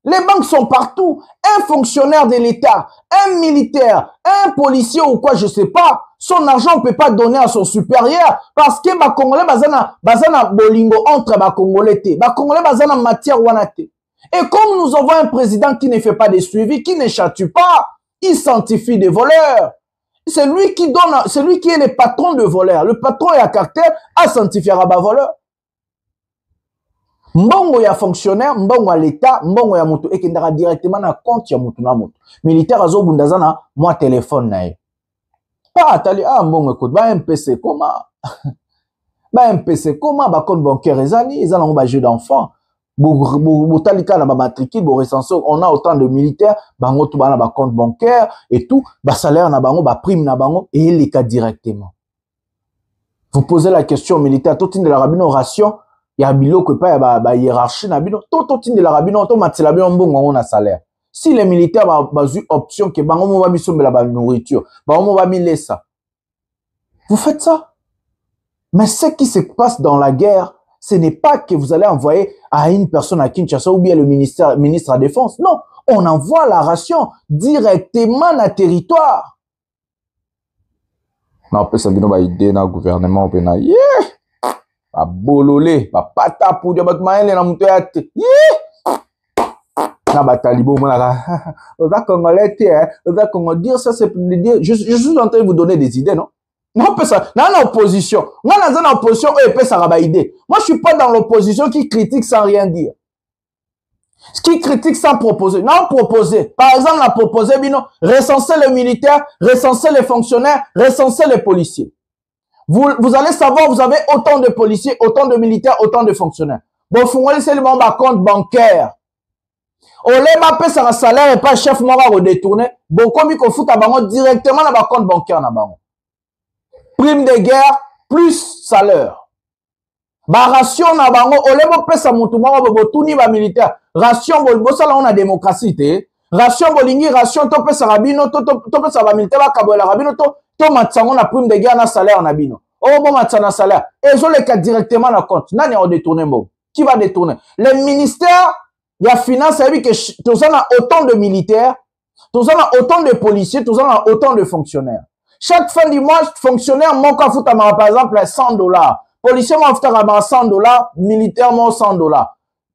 Les banques sont partout. Un fonctionnaire de l'État, un militaire, un policier ou quoi, je sais pas, son argent ne peut pas donner à son supérieur parce que les Congolais bazana bolingo entre les Congolais. Les Congolais bazana matière wanate. Et comme nous avons un président qui ne fait pas de suivi, qui ne chatue pas, il sanctifie des voleurs. C'est lui qui donne, c'est lui qui est le patron de voleurs. Le patron est à caractère à sanctifier à voleur. Mbongo ya fonctionnaire, mbongo ya l'État, mbongo ya mutu ekendaka directement na compte ya mutu na mutu. Militaire azo bundazana moi téléphone na ye. Pas atali mbongo écoute ba MPC comment ba MPC comment ba compte bancaire ezali ezala ba jeu d'enfant. Botalika na ba matricule bo recensé on a autant de militaires bango tout bana ba compte bancaire et tout ba salaire na bango ba prime na bango et les cas directement. Vous posez la question militaire tout de la rabino ration. Il y a biloko pas ba hiérarchie na bino to tin de la rabino to matela bino mbongo on a salaire. Si les militaires ba eu option que bango mo ba bisombela ba nourriture, bango mo ba mi laissa. Vous faites ça. Mais ce qui se passe dans la guerre, ce n'est pas que vous allez envoyer à une personne à Kinshasa ou bien le ministre de la Défense. Non, on envoie la ration directement na territoire. Non, peut ça bino ba idée na gouvernement pena. Yeah! Ba bololé, ba pata pour dire batmaele na muto ya te. Na ba talibo mona la congolais dire ça c'est pour dire je suis en train de vous donner des idées non. Non pas ça, dans l'opposition. Moi dans l'opposition eux peut ça ba idée. Moi je suis pas dans l'opposition qui critique sans rien dire. Qui critique sans proposer. Non proposer. Par exemple la proposer bino recenser les militaires, recenser les fonctionnaires, recenser les policiers. Vous allez savoir, vous avez autant de policiers, autant de militaires, autant de fonctionnaires. Bon, vous allez seulement un compte bancaire. On les mappe sur un salaire et pas chef mora redétourner. Bon, comme il faut que directement dans un compte bancaire. Prime de guerre plus salaire. Ba ration na bango, on les mappe sur mon touma tout ni ba militaire. Ration bon ça là on a démocratie té. Ration bolingi ration to pe sarabino to pe sa militaire ba kabola rabino to matsango na prime de guerre na salaire na bino. Oh bon matsana salaire. Et je les cas directement na compte. Nani on détourner bon. Qui va détourner? Les ministères de la finance a vu que tous en a autant de militaires, tous en a autant de policiers, tous en a autant de fonctionnaires. Chaque fin du mois, fonctionnaire mon ka futa par exemple $100. Policier mon futa $100, militaire mon $100.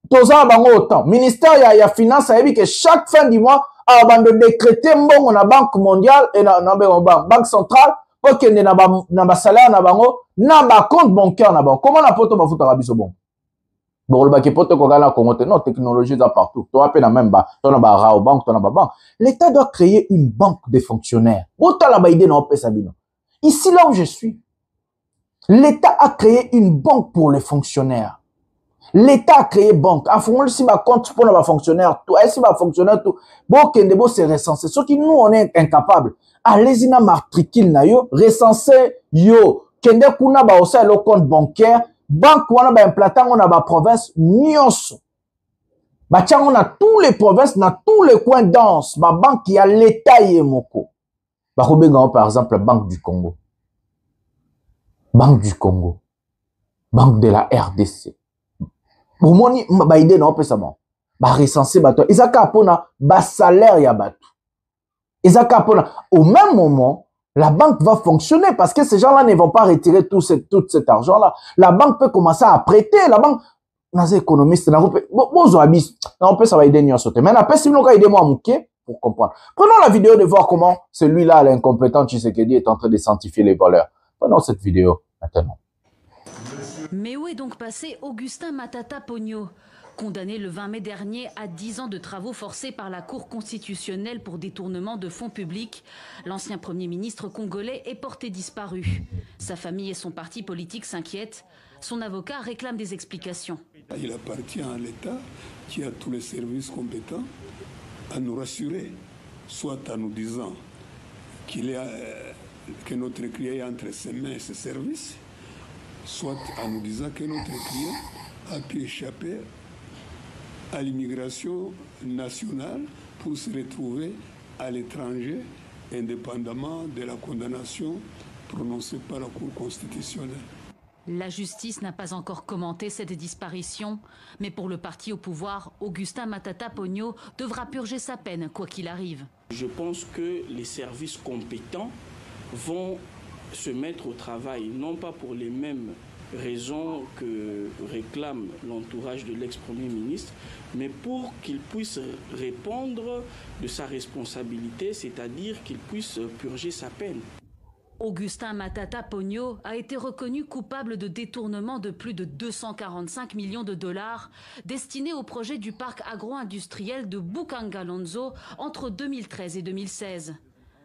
Tous en a bango autant. Ministère il y a finance a vu que chaque fin du mois avant de décréter mbongo na banque mondiale et na banque centrale pour que na ba salaire na bango na ba compte bancaire na bango. Comment na poto ba futa biso bon? Bon le baki poto ko gala Congo non technologie là partout. Toi pe na même ba to na ba rao banque to na ba banque. L'État doit créer une banque des fonctionnaires. Autant la ba idée na pesa bino. Ici là où je suis, l'État a créé une banque pour les fonctionnaires. L'État a créé banque. A fond si ma compte pour nos fonctionnaires tout, si ma fonctionnaire tout, bon kendebo c'est recensé. Ce qui nous on est incapable. Allez-y na matricule na yo, recensé yo. Kende kuna ba osa le compte bancaire, banque wana ba implantant on a ba province nyonso. Ba tiens on a tous les provinces, na tous les coins denses, ba banque qui a l'État yemoko. Ba robenga par exemple Banque du Congo. Banque du Congo. Banque de la RDC. Pour moi, ba idée non pesa bon. Ba recenser bato. Izaka pona ba salaire ya bato. Izaka pona au même moment, la banque va fonctionner parce que ces gens-là ne vont pas retirer tout cet argent-là. La banque peut commencer à prêter. La banque, les économistes, bon, on peut ça va aider nous sauter. Mais après, si nous avons aidé moi à mouquer, pour comprendre. Prenons la vidéo de voir comment celui-là, l'incompétent Tshisekedi, est en train de sanctifier les voleurs. Prenons cette vidéo maintenant. Mais où est donc passé Augustin Matata Pogno, condamné le 20 mai dernier à 10 ans de travaux forcés par la Cour constitutionnelle pour détournement de fonds publics? L'ancien Premier ministre congolais est porté disparu. Sa famille et son parti politique s'inquiètent. Son avocat réclame des explications. Il appartient à l'État, qui a tous les services compétents, à nous rassurer, soit en nous disant qu'il est que notre client est entre ses mains et ses services, soit en nous disant que notre client a pu échapper à l'immigration nationale pour se retrouver à l'étranger, indépendamment de la condamnation prononcée par la Cour constitutionnelle. La justice n'a pas encore commenté cette disparition, mais pour le parti au pouvoir, Augustin Matata Ponyo devra purger sa peine, quoi qu'il arrive. Je pense que les services compétents vont se mettre au travail, non pas pour les mêmes raisons que réclame l'entourage de l'ex-premier ministre, mais pour qu'il puisse répondre de sa responsabilité, c'est-à-dire qu'il puisse purger sa peine. Augustin Matata Ponyo a été reconnu coupable de détournement de plus de 245 millions de dollars destinés au projet du parc agro-industriel de Bukangalonzo entre 2013 et 2016.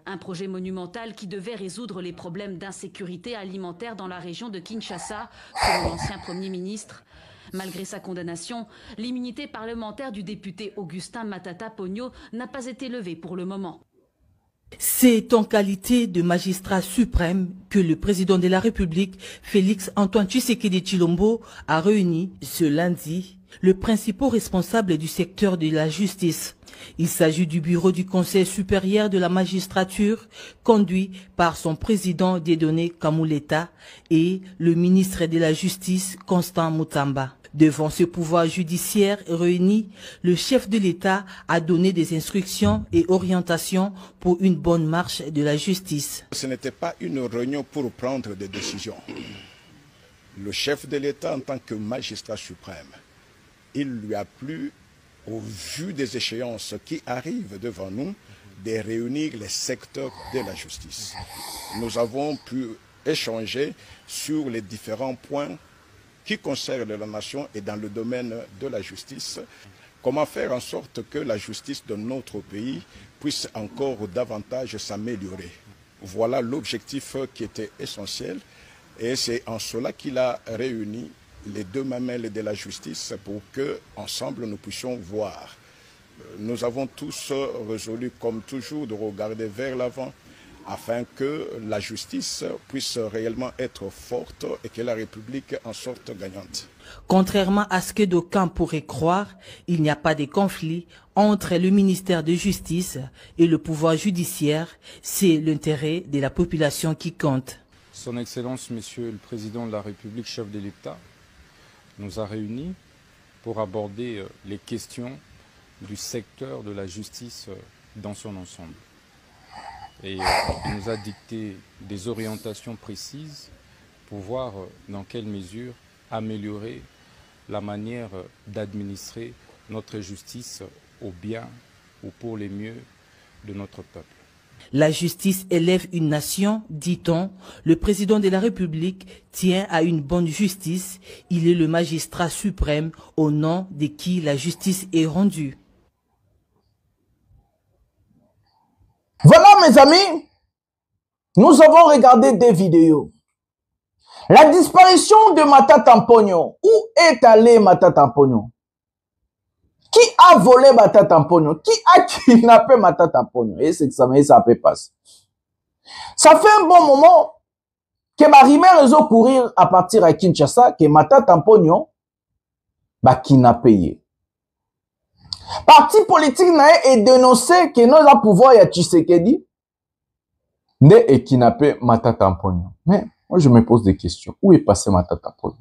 Un projet monumental qui devait résoudre les problèmes d'insécurité alimentaire dans la région de Kinshasa, selon l'ancien Premier ministre. Malgré sa condamnation, l'immunité parlementaire du député Augustin Matata Ponyo n'a pas été levée pour le moment. C'est en qualité de magistrat suprême que le président de la République, Félix Antoine Tshisekedi Tshilombo, a réuni ce lundi les principaux responsables du secteur de la justice. Il s'agit du bureau du Conseil supérieur de la magistrature, conduit par son président Dieudonné Kamuleta et le ministre de la Justice, Constant Mutamba. Devant ce pouvoir judiciaire réuni, le chef de l'État a donné des instructions et orientations pour une bonne marche de la justice. Ce n'était pas une réunion pour prendre des décisions. Le chef de l'État, en tant que magistrat suprême, il lui a plu, au vu des échéances qui arrivent devant nous, de réunir les secteurs de la justice. Nous avons pu échanger sur les différents points qui concernent la nation et dans le domaine de la justice. Comment faire en sorte que la justice de notre pays puisse encore davantage s'améliorer. Voilà l'objectif qui était essentiel et c'est en cela qu'il a réuni les deux mamelles de la justice pour que, ensemble, nous puissions voir. Nous avons tous résolu, comme toujours, de regarder vers l'avant afin que la justice puisse réellement être forte et que la République en sorte gagnante. Contrairement à ce que d'aucuns pourraient croire, il n'y a pas de conflit entre le ministère de Justice et le pouvoir judiciaire. C'est l'intérêt de la population qui compte. Son Excellence, Monsieur le Président de la République, chef de l'État, nous a réunis pour aborder les questions du secteur de la justice dans son ensemble. Et il nous a dicté des orientations précises pour voir dans quelle mesure améliorer la manière d'administrer notre justice au bien ou pour les mieux de notre peuple. La justice élève une nation, dit-on. Le président de la République tient à une bonne justice. Il est le magistrat suprême au nom de qui la justice est rendue. Voilà mes amis, nous avons regardé des vidéos. La disparition de Matata Ponyo. Où est allé Matata Ponyo? Qui a volé Matata Ponyo? Qui a kidnappé Matata Ponyo? Et c'est que ça peut passer. Ça fait un bon moment que ma rumeur réseau courir à partir à Kinshasa que Matata Ponyo va kidnapper. Parti politique est dénoncé que nous avons pouvoir à Tshisekedi de kidnapper Matata Ponyo. Mais moi je me pose des questions. Où est passé Matata Ponyo?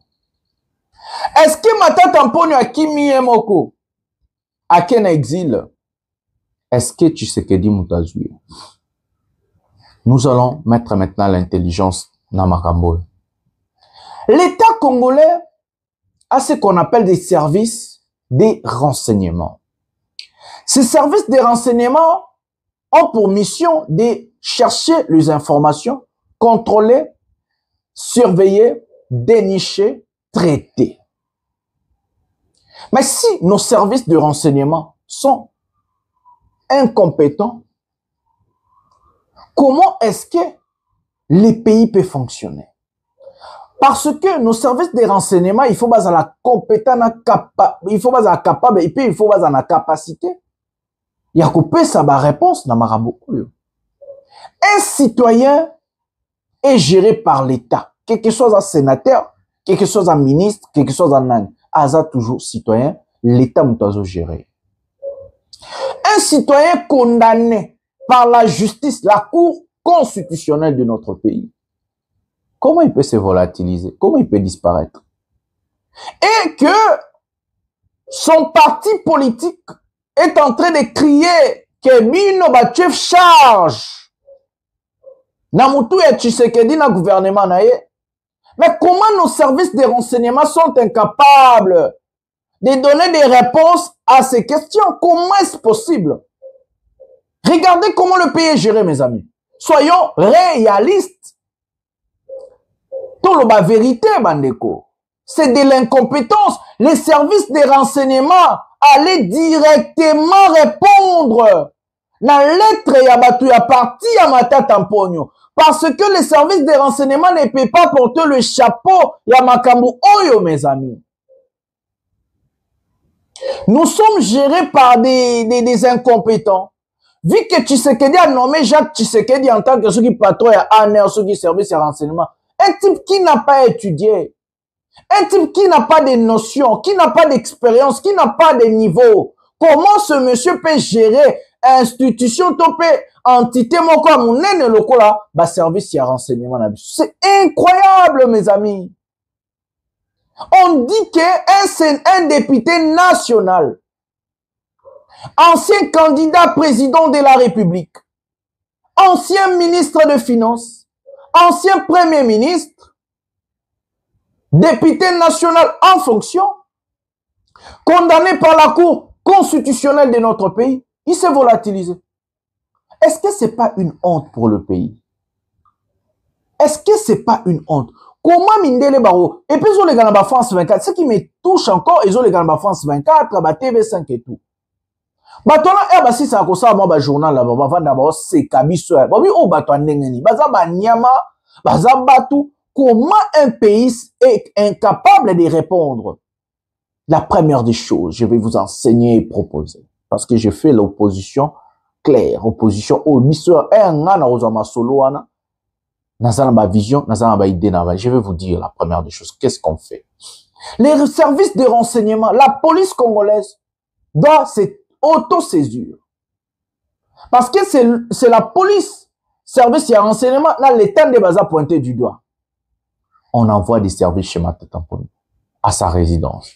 Est-ce que Matata Ponyo a kimi moko? À quel exil? Est-ce que Tshisekedi Moutazoui? Nous allons mettre maintenant l'intelligence dans Makambo. L'État congolais a ce qu'on appelle des services de renseignement. Ces services de renseignement ont pour mission de chercher les informations, contrôler, surveiller, dénicher, traiter. Mais si nos services de renseignement sont incompétents, comment est-ce que les pays peuvent fonctionner? Parce que nos services de renseignement, il faut baser la compétence, il faut baser la capable et puis il faut baser la capacité. Il y a coupé ça ma réponse dans Marabout. Un citoyen est géré par l'État. Quelque chose un sénateur, quelque chose un ministre, quelque chose un âne. Aza toujours citoyen, l'État m'a géré. Un citoyen condamné par la justice, la Cour constitutionnelle de notre pays, comment il peut se volatiliser? Comment il peut disparaître? Et que son parti politique est en train de crier que Bino Batchef charge Namutu et Tshisekedi na gouvernement naye. Mais comment nos services de renseignement sont incapables de donner des réponses à ces questions? Comment est-ce possible? Regardez comment le pays est géré, mes amis. Soyons réalistes. Tout le vérité, Bandeko. C'est de l'incompétence. Les services de renseignement allaient directement répondre dans la lettre Yabatu ya parti à Matata Mponyo. Parce que les services de renseignement ne peuvent pas porter le chapeau Yamakambu Oyo, mes amis. Nous sommes gérés par des incompétents. Vu que Tshisekedi a nommé Jacques Tshisekedi en tant que ceux qui patrouillent à ANR, ceux qui service de renseignement, un type qui n'a pas étudié, un type qui n'a pas de notions, qui n'a pas d'expérience, qui n'a pas de niveau, comment ce monsieur peut gérer institution topé, entité moko amunene lokola, ba service de renseignement? C'est incroyable, mes amis. On dit que un député national, ancien candidat président de la République, ancien ministre de Finances, ancien premier ministre, député national en fonction, condamné par la Cour constitutionnelle de notre pays, il s'est volatilisé. Est-ce que c'est pas une honte pour le pays? Est-ce que c'est pas une honte? Comment Mindele Baro? Et puis ils ont les gars dans France 24. Ce qui me touche encore, ils ont les gars dans France 24, la TV5 et tout. Batona si ça kosa moi ba journal là ba vanda ba c'est kabiso ba bi o bato ndengeni baza ba nyama baza batu. Comment un pays est incapable de répondre? La première des choses, je vais vous enseigner et proposer, parce que je fais l'opposition claire, opposition au biso un an ozama solo ana nazana ba vision, nazana ba idée na. Je vais vous dire la première des choses. Qu'est-ce qu'on fait? Les services de renseignement, la police congolaise doit auto-saisir. Parce que c'est la police, service de renseignement, là, l'État de Baza pointé du doigt. On envoie des services chez Matata Mponyo, à sa résidence.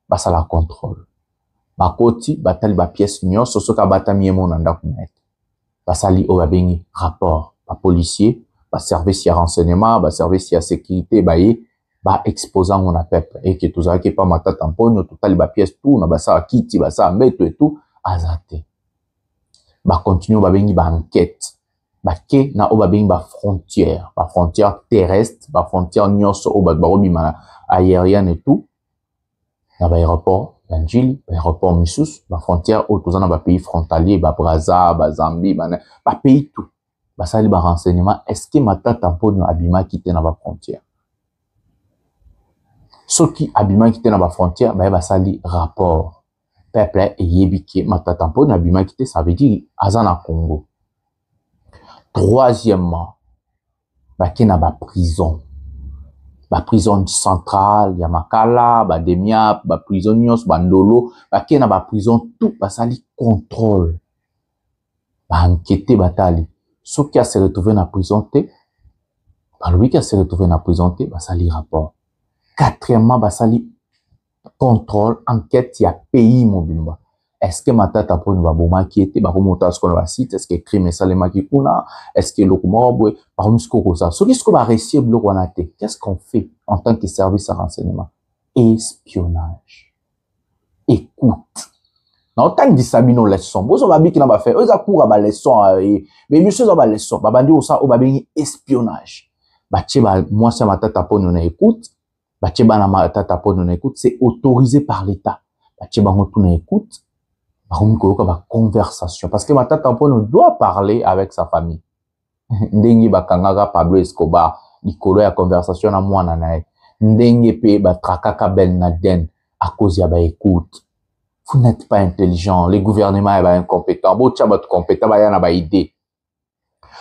Bah, ça la contrôle. Bah, koti, bah, tali, bah, pièce, nyon, sosoka, bah, tamiemo, nanda, kunet. Bah, sali, oh, bah, bengi, rapport, bah, policier, bah, service de renseignement, bah, service de sécurité, bah, bah, exposant mon peuple. Et que tout ça, qui est pas Matata Mponyo, tout tali, bah, pièce, tout, bah, ça, kiti, bah, ça, mbeto et tout. Azate. Ba continue ba bengi ba enquête. Ba ke na o ba bengi ba frontière terrestre, ba frontière nyonso o ba bimana aérienne et tout. Na ba aéroport Njili, ba aéroport Missus, ba frontière au tozana ba pays frontalier, ba Brazza, ba Zambie, ba pays tout. Ba sali ba renseignement, est-ce que Matata Mponyo abima quitté na ba frontière? Ceux qui abima quitté na ba frontière, ba sali rapport. Peuple et yébiki Matata Mponyo abima quitté, ça veut dire azana Congo. Troisièmement, ba kena ba prison centrale ya Makala, ba Demia, ba prison nyos, ba Ndolo, ba kena ba prison tout, ba sali contrôle, ba enquêter batali. Ceux qui a se retrouvé na prison te, ba lui qui a se retrouvé na prison te, ba sali rapport. Quatrièmement, ba sali contrôle, enquête, il y a pays mobile. Est-ce que Matata Mponyo va boma qui était, bah, remonter ce qu'on va citer, est-ce que crime salema qui kuna, est-ce que le kumobwe, par exemple, ce qu'on ça. Ce qui va réussir bloc wanate, qu'est-ce qu'on fait en tant que service à renseignement? Espionnage. Écoute. Non, tant que ça bino leçon. Vous avez dit qu'il n'a pas fait, eux, à court à ba leçon, mais monsieur, à ba leçon, bah, bandi, ça, au ba espionnage. Bah, moi, c'est Matata Mponyo, on écoute. Bacheba na Matata Mponyo na écoute, c'est autorisé par l'État. Bacheba ngotu na écoute, ba conversation. Parce que Matata Mponyo doit parler avec sa famille. Ndenge bakangaka Pablo Escobar, likolo ya conversation na mwana nae. Ndenge pe batrakaka Ben Laden à cause ya ba écoute. Vous n'êtes pas intelligent, les gouvernements est incompétent. Bocha bat compétent ba yana ba idée.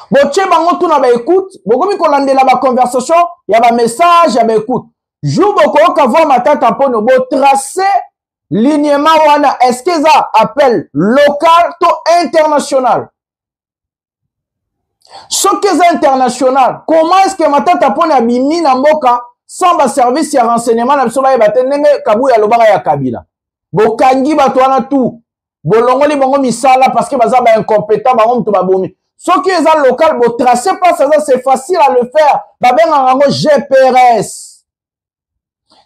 Boche bango tout na ba écoute, bokomi kolandela ba conversation, ya ba message, ya ba écoute. Jou boko ka voir Matata Ponyo, bo tracer lignement wana, est-ce que ça appelle local to international? Ce qui est international, comment est-ce que Matata Ponyo a bimi na mboka sans ba service ya renseignement na biso ba yebate ndenge Kabuya lobaka ya Kabila? Bokangi bato wana tout. Bolongoli bongo misala parce que baza ba incompétent bango mutu babomi. Ce qui est local, bo tracer pas ça, c'est facile à le faire. Ba benga rango GPRS.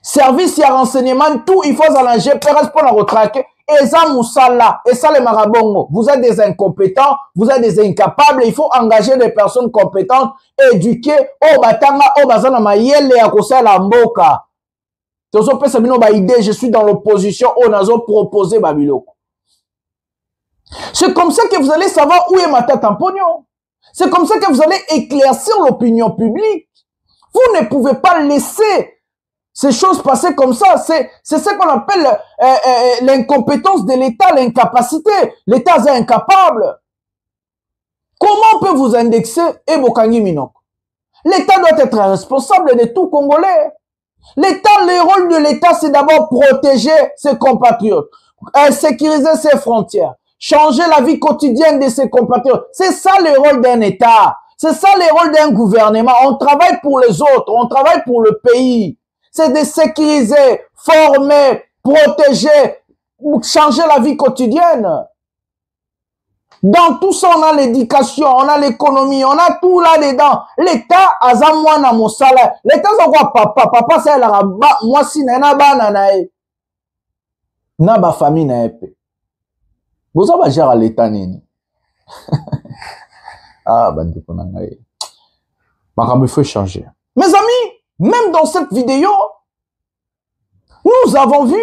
Service ya renseignement tout, il faut aller en GPRS pour la retraquer. Et ça moussala, et ça les marabongo. Vous êtes des incompétents, vous êtes des incapables, il faut engager des personnes compétentes, éduquer au batanga au bazana mayele ya kosala mboka. Tozo pesa bino ba idée, je suis dans l'opposition, on a proposé babiloko. C'est comme ça que vous allez savoir où est Matata Ponyo. C'est comme ça que vous allez éclaircir l'opinion publique. Vous ne pouvez pas laisser ces choses passer comme ça. C'est ce qu'on appelle l'incompétence de l'État, l'incapacité. L'État est incapable. Comment on peut vous indexer et Bokangi Minok? L'État doit être responsable de tout Congolais. L'État, le rôle de l'État, c'est d'abord protéger ses compatriotes, sécuriser ses frontières, changer la vie quotidienne de ses compatriotes. C'est ça le rôle d'un État. C'est ça le rôle d'un gouvernement. On travaille pour les autres. On travaille pour le pays. C'est de sécuriser, former, protéger, changer la vie quotidienne. Dans tout ça, on a l'éducation, on a l'économie, on a tout là-dedans. L'État a zamwana mosala. L'État c'est quoi papa? Papa c'est la moi si na bana nae. Na ba famille na épée. Vous avez géré l'État nini? Ah, bande konangaye. Makambo il faut changer. Mes amis, même dans cette vidéo, nous avons vu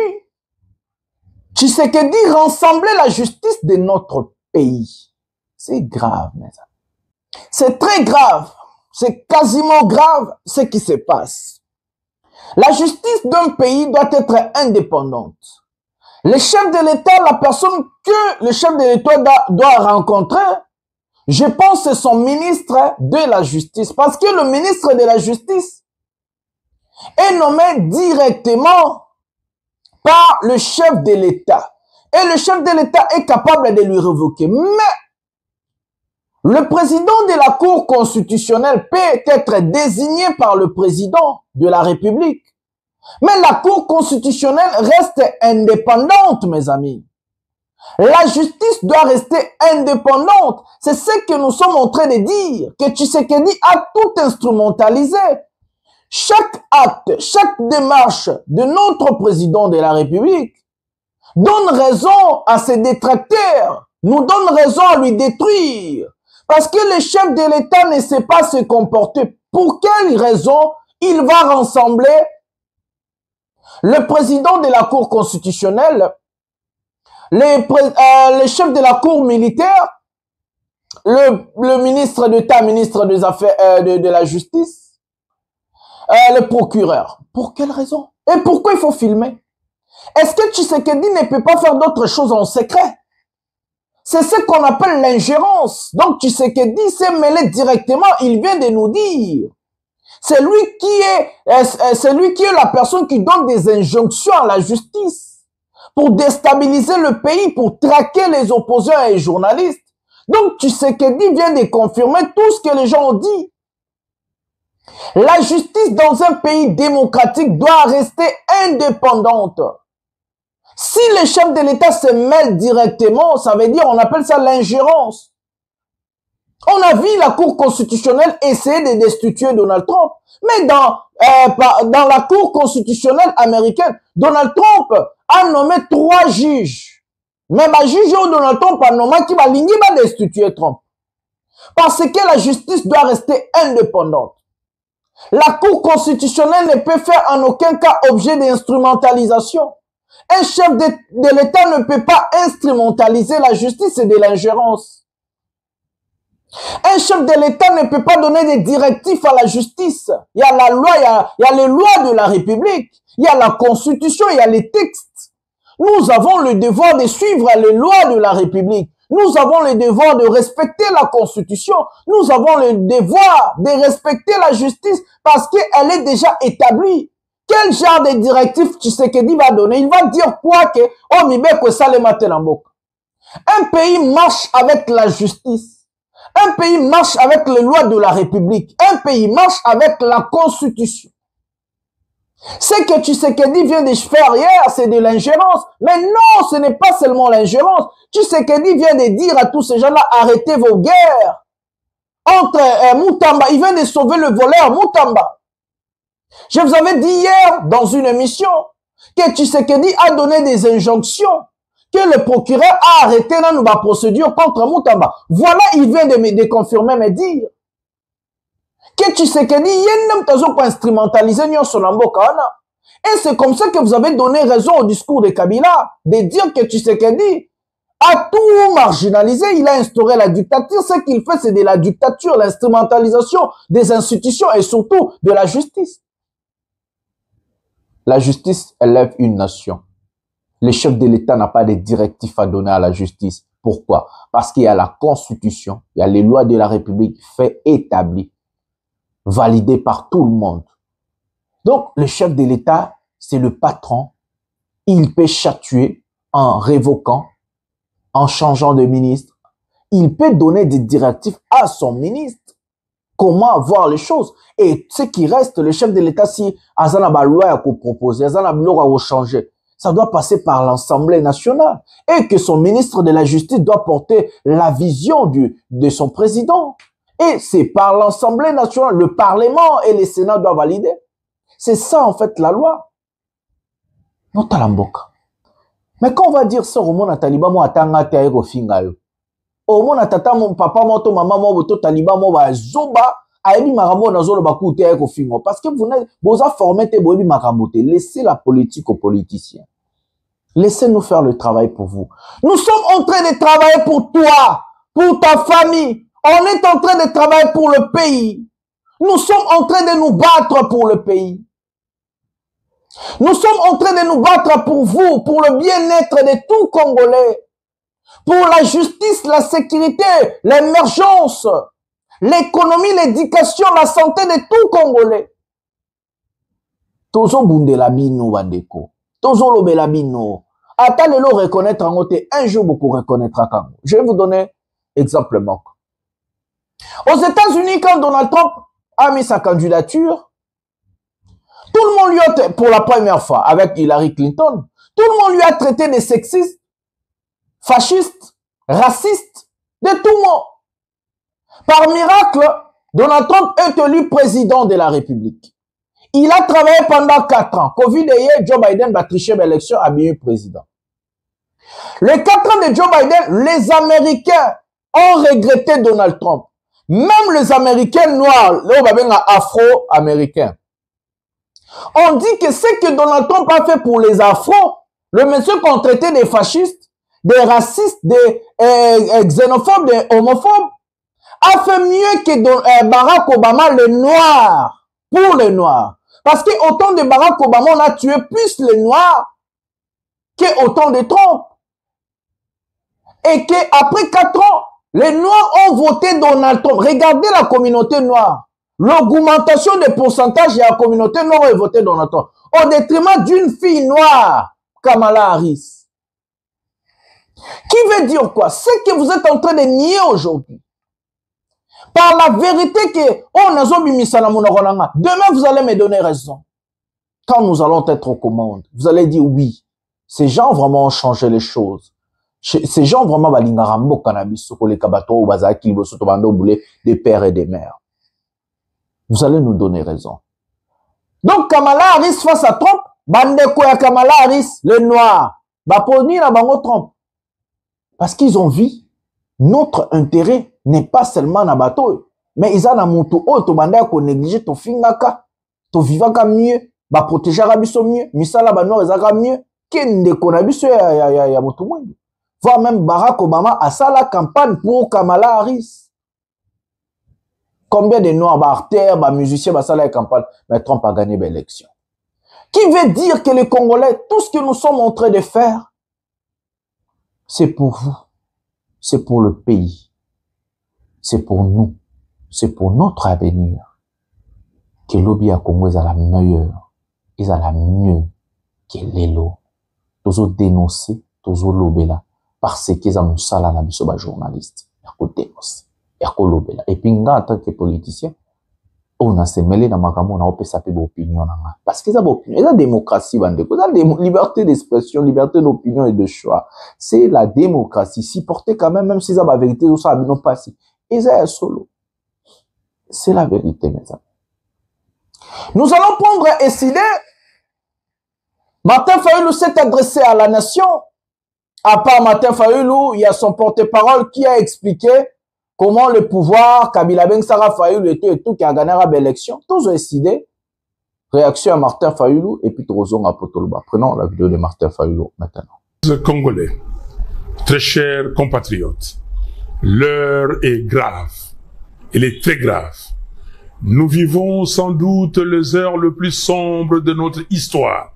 Tshisekedi rassembler la justice de notre pays. C'est grave, mes amis. C'est très grave. C'est quasiment grave ce qui se passe. La justice d'un pays doit être indépendante. Le chef de l'État, la personne que le chef de l'État doit rencontrer, je pense que c'est son ministre de la Justice. Parce que le ministre de la Justice est nommé directement par le chef de l'État. Et le chef de l'État est capable de lui révoquer. Mais le président de la Cour constitutionnelle peut être désigné par le président de la République. Mais la Cour constitutionnelle reste indépendante, mes amis. La justice doit rester indépendante. C'est ce que nous sommes en train de dire, que Tshisekedi a tout instrumentalisé. Chaque acte, chaque démarche de notre président de la République donne raison à ses détracteurs, nous donne raison à lui détruire. Parce que le chef de l'État ne sait pas se comporter. Pour quelle raison il va rassembler le président de la Cour constitutionnelle, le chef de la Cour militaire, le ministre d'État, ministre des Affaires de la Justice, le procureur. Pour quelle raison? Et pourquoi il faut filmer? Est-ce que Tshisekedi ne peut pas faire d'autres choses en secret? C'est ce qu'on appelle l'ingérence. Donc Tshisekedi s'est mêlé directement, il vient de nous dire. C'est lui qui est la personne qui donne des injonctions à la justice pour déstabiliser le pays, pour traquer les opposants et les journalistes. Donc Tshisekedi vient de confirmer tout ce que les gens ont dit. La justice dans un pays démocratique doit rester indépendante. Si le chef de l'État se mêle directement, ça veut dire, on appelle ça l'ingérence. On a vu la Cour constitutionnelle essayer de destituer Donald Trump. Mais dans la Cour constitutionnelle américaine, Donald Trump a nommé 3 juges. Mais le juge Donald Trump a nommé qui va destituer Trump. Parce que la justice doit rester indépendante. La Cour constitutionnelle ne peut faire en aucun cas objet d'instrumentalisation. Un chef de l'État ne peut pas instrumentaliser la justice, c'est de l'ingérence. Un chef de l'État ne peut pas donner des directives à la justice. Il y a la loi, il y a les lois de la République, il y a la Constitution, il y a les textes. Nous avons le devoir de suivre les lois de la République. Nous avons le devoir de respecter la Constitution. Nous avons le devoir de respecter la justice parce qu'elle est déjà établie. Quel genre de directive Tshisekedi va donner? Il va dire quoi que oh mibeko salema tenamboka. Un pays marche avec la justice. Un pays marche avec les lois de la République. Un pays marche avec la Constitution. Ce que Tshisekedi vient de faire hier, c'est de l'ingérence. Mais non, ce n'est pas seulement l'ingérence. Tshisekedi vient de dire à tous ces gens-là, arrêtez vos guerres. Entre Moutamba, il vient de sauver le voleur Moutamba. Je vous avais dit hier, dans une émission, que Tshisekedi a donné des injonctions, que le procureur a arrêté dans la procédure contre Moutamba. Voilà, il vient de confirmer, me dire. Que Tshisekedi yennem tazo ko instrumentaliser nyonso na mboka wana. Et c'est comme ça que vous avez donné raison au discours de Kabila de dire que Tshisekedi a tout marginalisé, il a instauré la dictature. Ce qu'il fait, c'est de la dictature, l'instrumentalisation des institutions et surtout de la justice. La justice élève une nation. Le chef de l'État n'a pas de directif à donner à la justice. Pourquoi? Parce qu'il y a la Constitution, il y a les lois de la République fait établies, validé par tout le monde. Donc, le chef de l'État, c'est le patron. Il peut châtier en révoquant, en changeant de ministre. Il peut donner des directives à son ministre. Comment voir les choses? Et ce qui reste, le chef de l'État, si Azana ba loi a proposé, Azana loi a changer, ça doit passer par l'Assemblée nationale. Et que son ministre de la Justice doit porter la vision de son président. Et c'est par l'Assemblée nationale, le Parlement et le Sénat doivent valider. C'est ça, en fait, la loi. Notalamboka. Mais quand on va dire ça, au monde, Taliban, moi, attends, t'es au fingal. Au monde, tata, mon papa, mon maman, mon Taliban, mon zoba, aïbi maramo, nazolo, bakou, t'es au fingal. Parce que vous avez formé, t'es boibi maramote. Laissez la politique aux politiciens. Laissez-nous faire le travail pour vous. Nous sommes en train de travailler pour toi, pour ta famille. On est en train de travailler pour le pays. Nous sommes en train de nous battre pour le pays. Nous sommes en train de nous battre pour vous, pour le bien-être de tout Congolais. Pour la justice, la sécurité, l'émergence, l'économie, l'éducation, la santé de tout Congolais. Tozo bundela bino bandeko. Tozo lobela bino. Attendez le reconnaître en côté. Un jour, beaucoup reconnaîtra Congo. Je vais vous donner exemple manque. Aux États-Unis, quand Donald Trump a mis sa candidature, tout le monde lui a, pour la première fois, avec Hillary Clinton, tout le monde lui a traité de sexiste, fasciste, raciste, de tout le monde. Par miracle, Donald Trump est élu président de la République. Il a travaillé pendant 4 ans. Covid et Joe Biden va tricher l'élection à bien président. Les 4 ans de Joe Biden, les Américains ont regretté Donald Trump. Même les Américains noirs, les Afro-Américains. On dit que ce que Donald Trump a fait pour les Afros, le monsieur qu'on traitait des fascistes, des racistes, des xénophobes, des homophobes, a fait mieux que Barack Obama, les Noirs, pour les Noirs. Parce qu'autant de Barack Obama, on a tué plus les Noirs qu'autant de Trump. Et qu'après 4 ans, les Noirs ont voté Donald Trump. Regardez la communauté noire. L'augmentation des pourcentages de la communauté noire a voté Donald Trump. Au détriment d'une fille noire, Kamala Harris. Qui veut dire quoi? C'est que vous êtes en train de nier aujourd'hui. Par la vérité que, demain vous allez me donner raison. Quand nous allons être aux commandes, vous allez dire oui. Ces gens vraiment ont changé les choses. Ces gens vraiment balingarambo cannabis les kabato bazaki bosotobando boulé des pères et des mères. Vous allez nous donner raison. Donc Kamala Harris face à Trump, bandeko ya Kamala Harris, les noirs, baponi na bango Trump. Parce qu'ils ont vu notre intérêt n'est pas seulement na bateau, mais ils ont mutu o to banda ko négliger to fingaka, to vivaka mieux, ba protéger biso mieux, misala ba noir ezaka mieux, kende ko na biso ya mutu mwingi. Voire même Barack Obama a ça la campagne pour Kamala Harris. Combien de noirs, artères, musiciens, ça la campagne, mais Trump a gagné l'élection. Qui veut dire que les Congolais, tout ce que nous sommes en train de faire, c'est pour vous. c'est pour le pays. C'est pour nous. C'est pour notre avenir. Que l'obi à Congo est à la meilleure. Est à la mieux que l'élo. Tozo dénoncer, tozo lobela. Parce que ça nous sala na biso ba journaliste. Yako dénoncer. Yako lobela. Et puis, en tant que politicien, on a se mêlé dans ma caméra, on a opé opinion. Parce que ça opinion, la démocratie, la liberté d'expression, liberté d'opinion et de choix. C'est la démocratie. Si porter quand même si ça la vérité, tout ça non pas si. Et ça est solo. C'est la vérité, mes amis. Nous allons prendre et décider. Martin Fayulu s'est adressé à la nation. À part Martin Fayulu, il y a son porte-parole qui a expliqué comment le pouvoir, Kabila Ben Sarah Fayulu et tout qui a gagné l'élection. Tous ont décidé. Réaction à Martin Fayulu et puis Trozon à Potolba. Prenons la vidéo de Martin Fayulu maintenant. Congolais, très chers compatriotes, l'heure est grave. Elle est très grave. Nous vivons sans doute les heures les plus sombres de notre histoire.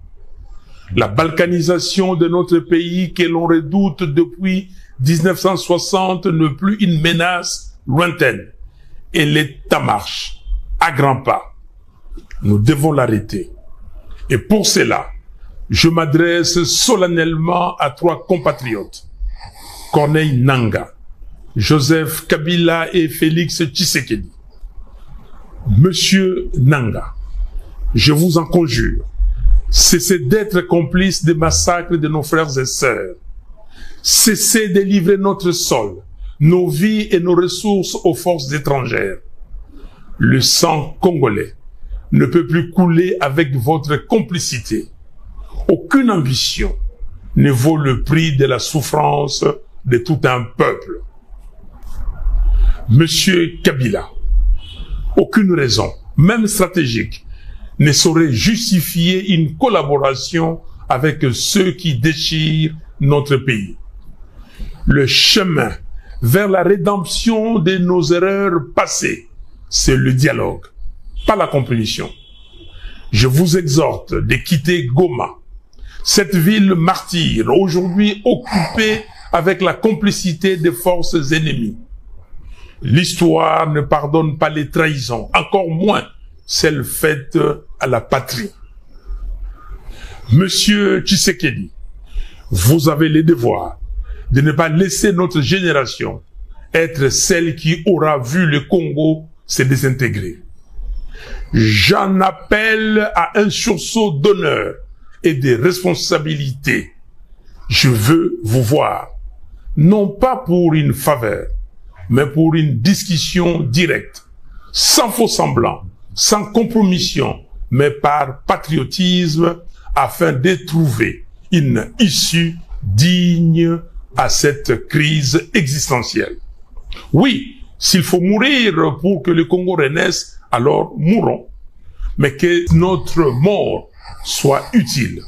La balkanisation de notre pays que l'on redoute depuis 1960 n'est plus une menace lointaine. Elle est en marche, à grands pas. Nous devons l'arrêter. Et pour cela, je m'adresse solennellement à 3 compatriotes. Corneille Nangaa, Joseph Kabila et Félix Tshisekedi. Monsieur Nangaa, je vous en conjure, cessez d'être complices des massacres de nos frères et sœurs. Cessez de livrer notre sol, nos vies et nos ressources aux forces étrangères. Le sang congolais ne peut plus couler avec votre complicité. Aucune ambition ne vaut le prix de la souffrance de tout un peuple. Monsieur Kabila, aucune raison, même stratégique, ne saurait justifier une collaboration avec ceux qui déchirent notre pays. Le chemin vers la rédemption de nos erreurs passées, c'est le dialogue, pas la compétition. Je vous exhorte de quitter Goma, cette ville martyre, aujourd'hui occupée avec la complicité des forces ennemies. L'histoire ne pardonne pas les trahisons, encore moins celles faites à la patrie. Monsieur Tshisekedi, vous avez le devoir de ne pas laisser notre génération être celle qui aura vu le Congo se désintégrer. J'en appelle à un sursaut d'honneur et de responsabilité. Je veux vous voir, non pas pour une faveur, mais pour une discussion directe, sans faux semblant, sans compromission, mais par patriotisme, afin de trouver une issue digne à cette crise existentielle. Oui, s'il faut mourir pour que le Congo renaisse, alors mourons. Mais que notre mort soit utile.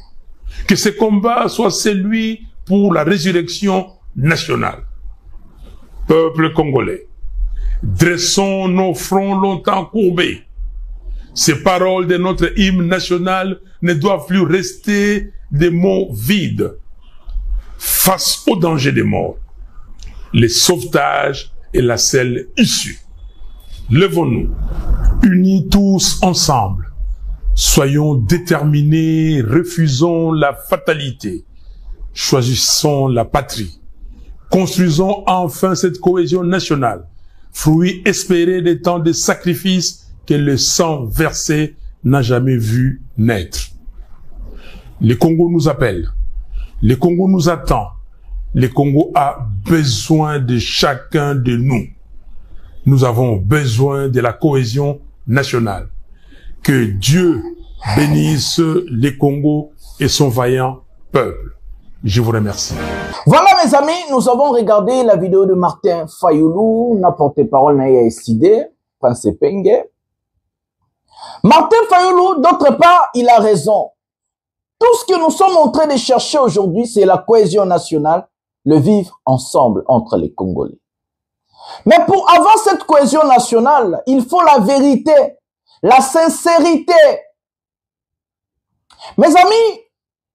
Que ce combat soit celui pour la résurrection nationale. Peuple congolais, dressons nos fronts longtemps courbés. Ces paroles de notre hymne national ne doivent plus rester des mots vides. Face au danger des morts, le sauvetage est la seule issue. Levons-nous, unis tous ensemble. Soyons déterminés, refusons la fatalité. Choisissons la patrie. Construisons enfin cette cohésion nationale, fruit espéré des temps de sacrifices que le sang versé n'a jamais vu naître. Le Congo nous appelle. Le Congo nous attend. Le Congo a besoin de chacun de nous. Nous avons besoin de la cohésion nationale. Que Dieu bénisse le Congo et son vaillant peuple. Je vous remercie. Voilà mes amis, nous avons regardé la vidéo de Martin Fayulu, n'a porte-parole n'a décidé, Prince Penge. Martin Fayulu, d'autre part, il a raison. Tout ce que nous sommes en train de chercher aujourd'hui, c'est la cohésion nationale, le vivre ensemble entre les Congolais. Mais pour avoir cette cohésion nationale, il faut la vérité, la sincérité. Mes amis,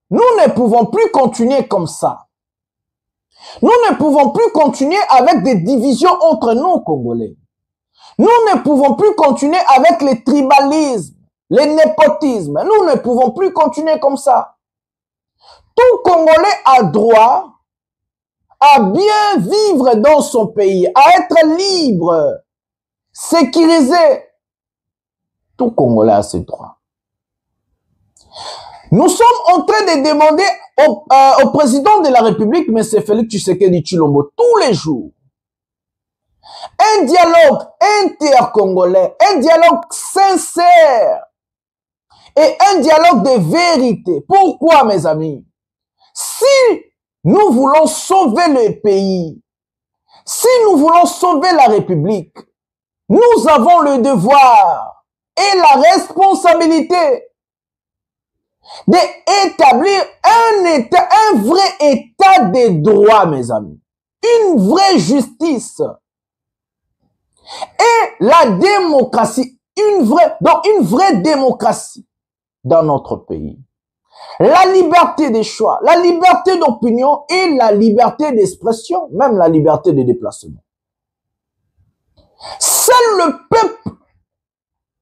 nous ne pouvons plus continuer comme ça. Nous ne pouvons plus continuer avec des divisions entre nous, Congolais. Nous ne pouvons plus continuer avec les tribalismes, les népotismes. Nous ne pouvons plus continuer comme ça. Tout Congolais a droit à bien vivre dans son pays, à être libre, sécurisé. Tout Congolais a ses droits. Nous sommes en train de demander au président de la République, M. Félix Tshisekedi Tshilombo, tous les jours, un dialogue inter-congolais, un dialogue sincère et un dialogue de vérité. Pourquoi, mes amis? Si nous voulons sauver le pays, si nous voulons sauver la République, nous avons le devoir et la responsabilité d'établir un vrai état de droit, mes amis. Une vraie justice. Et la démocratie, une vraie démocratie dans notre pays. La liberté des choix, la liberté d'opinion et la liberté d'expression, même la liberté de déplacement. Seul le peuple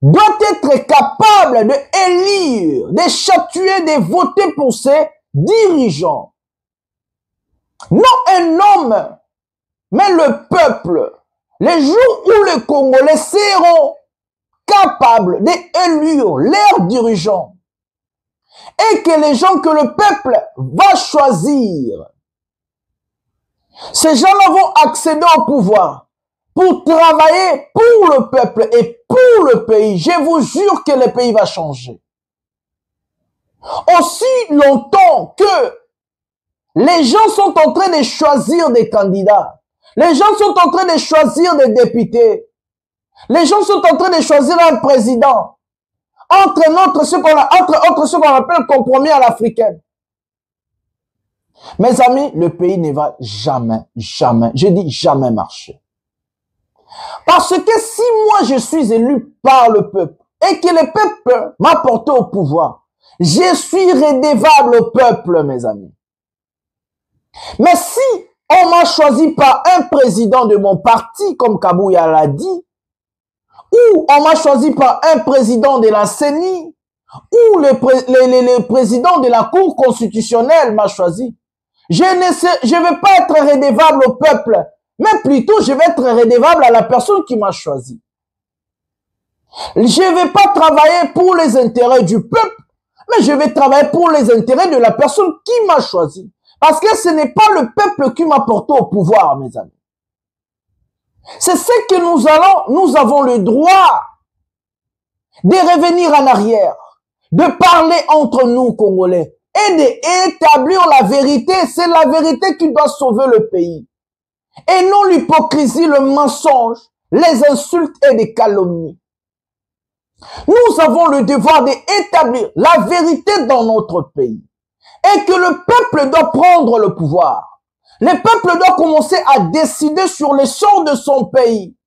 doit être capable d'élire, de chatuer, de voter pour ses dirigeants. Non un homme, mais le peuple. Les jours où les Congolais seront capables d'élire leurs dirigeants et que les gens que le peuple va choisir, ces gens-là vont accéder au pouvoir pour travailler pour le peuple et pour le pays. Je vous jure que le pays va changer. Aussi longtemps que les gens sont en train de choisir des candidats, les gens sont en train de choisir des députés, les gens sont en train de choisir un président, entre ce qu'on appelle compromis à l'africaine. Mes amis, le pays ne va jamais, je dis jamais marcher. Parce que si moi je suis élu par le peuple et que le peuple m'a porté au pouvoir, je suis redevable au peuple, mes amis. Mais si on m'a choisi par un président de mon parti, comme Kabouya l'a dit, ou on m'a choisi par un président de la CENI, ou le président de la Cour constitutionnelle m'a choisi, je ne vais pas être redevable au peuple, mais plutôt je vais être redevable à la personne qui m'a choisi. Je ne vais pas travailler pour les intérêts du peuple, mais je vais travailler pour les intérêts de la personne qui m'a choisi. Parce que ce n'est pas le peuple qui m'a porté au pouvoir, mes amis. C'est ce que nous avons le droit de revenir en arrière, de parler entre nous, Congolais, et d'établir la vérité. C'est la vérité qui doit sauver le pays. Et non l'hypocrisie, le mensonge, les insultes et les calomnies. Nous avons le devoir d'établir la vérité dans notre pays. Et que le peuple doit prendre le pouvoir. Le peuple doit commencer à décider sur le sort de son pays.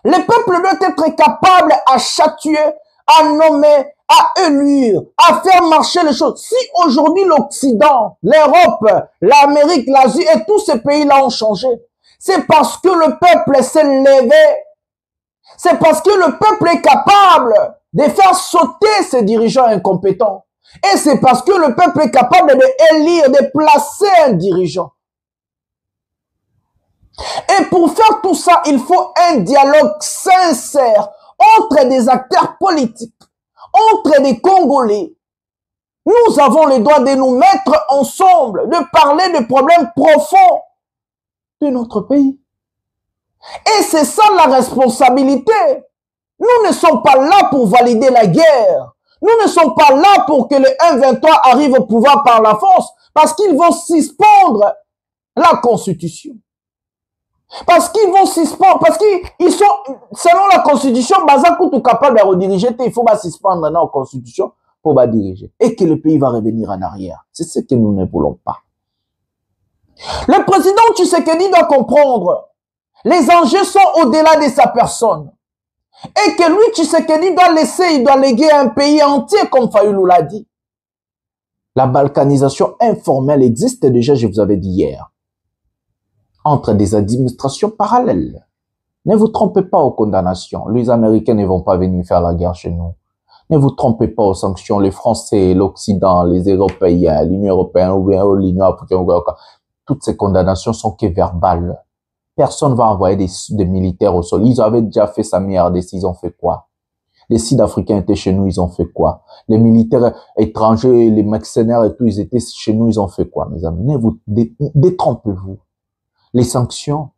Le peuple doit être capable à châtier, à nommer, à élire, à faire marcher les choses. Si aujourd'hui l'Occident, l'Europe, l'Amérique, l'Asie et tous ces pays-là ont changé, c'est parce que le peuple s'est levé. C'est parce que le peuple est capable de faire sauter ses dirigeants incompétents. Et c'est parce que le peuple est capable d'élire, de placer un dirigeant. Et pour faire tout ça, il faut un dialogue sincère entre des acteurs politiques, entre des Congolais. Nous avons le droit de nous mettre ensemble, de parler des problèmes profonds de notre pays. Et c'est ça la responsabilité. Nous ne sommes pas là pour valider la guerre. Nous ne sommes pas là pour que le M23 arrive au pouvoir par la force, parce qu'ils vont suspendre la Constitution. Parce qu'ils vont suspendre, parce qu'ils sont, selon la Constitution, Bazakou tout capable de rediriger, il faut suspendre la Constitution pour diriger. Et que le pays va revenir en arrière. C'est ce que nous ne voulons pas. Le président Tshisekedi doit comprendre, les enjeux sont au-delà de sa personne. Et que lui, Tshisekedi il doit léguer un pays entier, comme Fayoulou l'a dit. La balkanisation informelle existe déjà, je vous avais dit hier. entre des administrations parallèles. Ne vous trompez pas aux condamnations. Les Américains ne vont pas venir faire la guerre chez nous. Ne vous trompez pas aux sanctions. Les Français, l'Occident, les Européens, l'Union européenne ou bien l'Union africaine, toutes ces condamnations sont que verbales. Personne ne va envoyer des militaires au sol. Ils avaient déjà fait ça, RDC, ils ont fait quoi? Les Sud-Africains étaient chez nous, ils ont fait quoi? Les militaires étrangers, les mercenaires et tout, ils étaient chez nous, ils ont fait quoi, mes amis? Ne vous détrompez-vous. Les sanctions,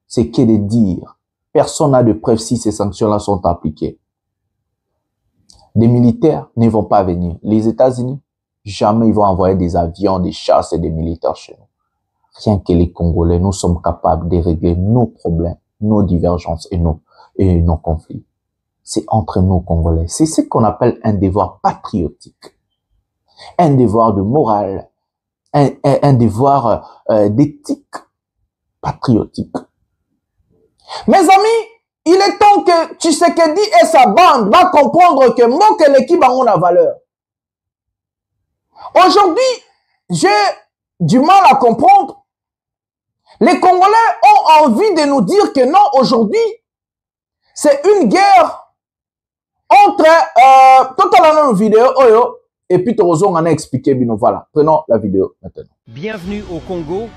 c'est que de dire. Personne n'a de preuve si ces sanctions-là sont appliquées. Des militaires ne vont pas venir. Les États-Unis, jamais ils vont envoyer des avions, des chars et des militaires chez nous. Rien que les Congolais, nous sommes capables de régler nos problèmes, nos divergences et nos conflits. C'est entre nous, Congolais. C'est ce qu'on appelle un devoir patriotique. Un devoir de morale. Un devoir d'éthique patriotique. Mes amis, il est temps que Tshisekedi et sa bande va comprendre que Mokeleki bango na valeur. Aujourd'hui, j'ai du mal à comprendre. Les Congolais ont envie de nous dire que non, aujourd'hui, c'est une guerre entre totalement une vidéo oyo et puis Torozo on a expliqué bino. Voilà, prenons la vidéo maintenant. Bienvenue au Congo.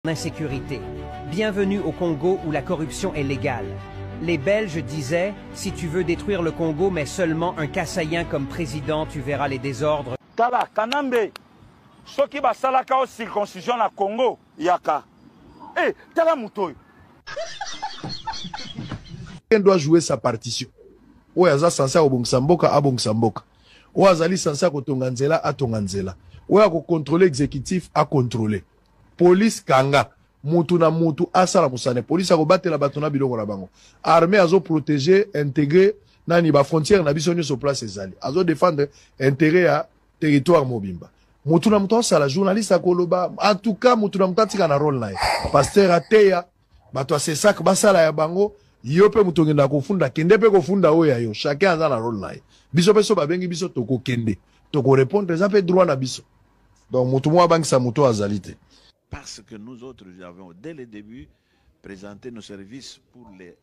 Insécurité. Bienvenue au Congo où la corruption est légale. Les Belges disaient, si tu veux détruire le Congo, mais seulement un Kassaïen comme président, tu verras les désordres. Tala, Kanambe, ceux qui basalaka au circoncision na Congo, yaka. Eh, tala mutoy. Chacun doit jouer sa partition. Oyaza sansa obongsamboka abongsamboka. Oyazali sansa kotonganzela atonganzela. Oya ko contrôler exécutif a contrôler. Police kanga mutu na mutu asala musane police akobatela bato na biloko na bango armée azo protéger intégrer nani ba frontière na biso nyoso place ezali azo défendre intérêt ya territoire mobimba mutu na mutu asala journaliste akoloba en tout cas mutu na mutu atika na rôle nae pasteur ateya bato asesak basala ya bango yo pe mutu ngenda kofunda kende pe kofunda oya yo chacun aza na rôle nae biso pe so babengi biso toko kende toko répondre ça fait droit na biso donc mutu mo abangisa mutu azalite. Parce que nous autres, nous avons dès le début présenté nos services pour les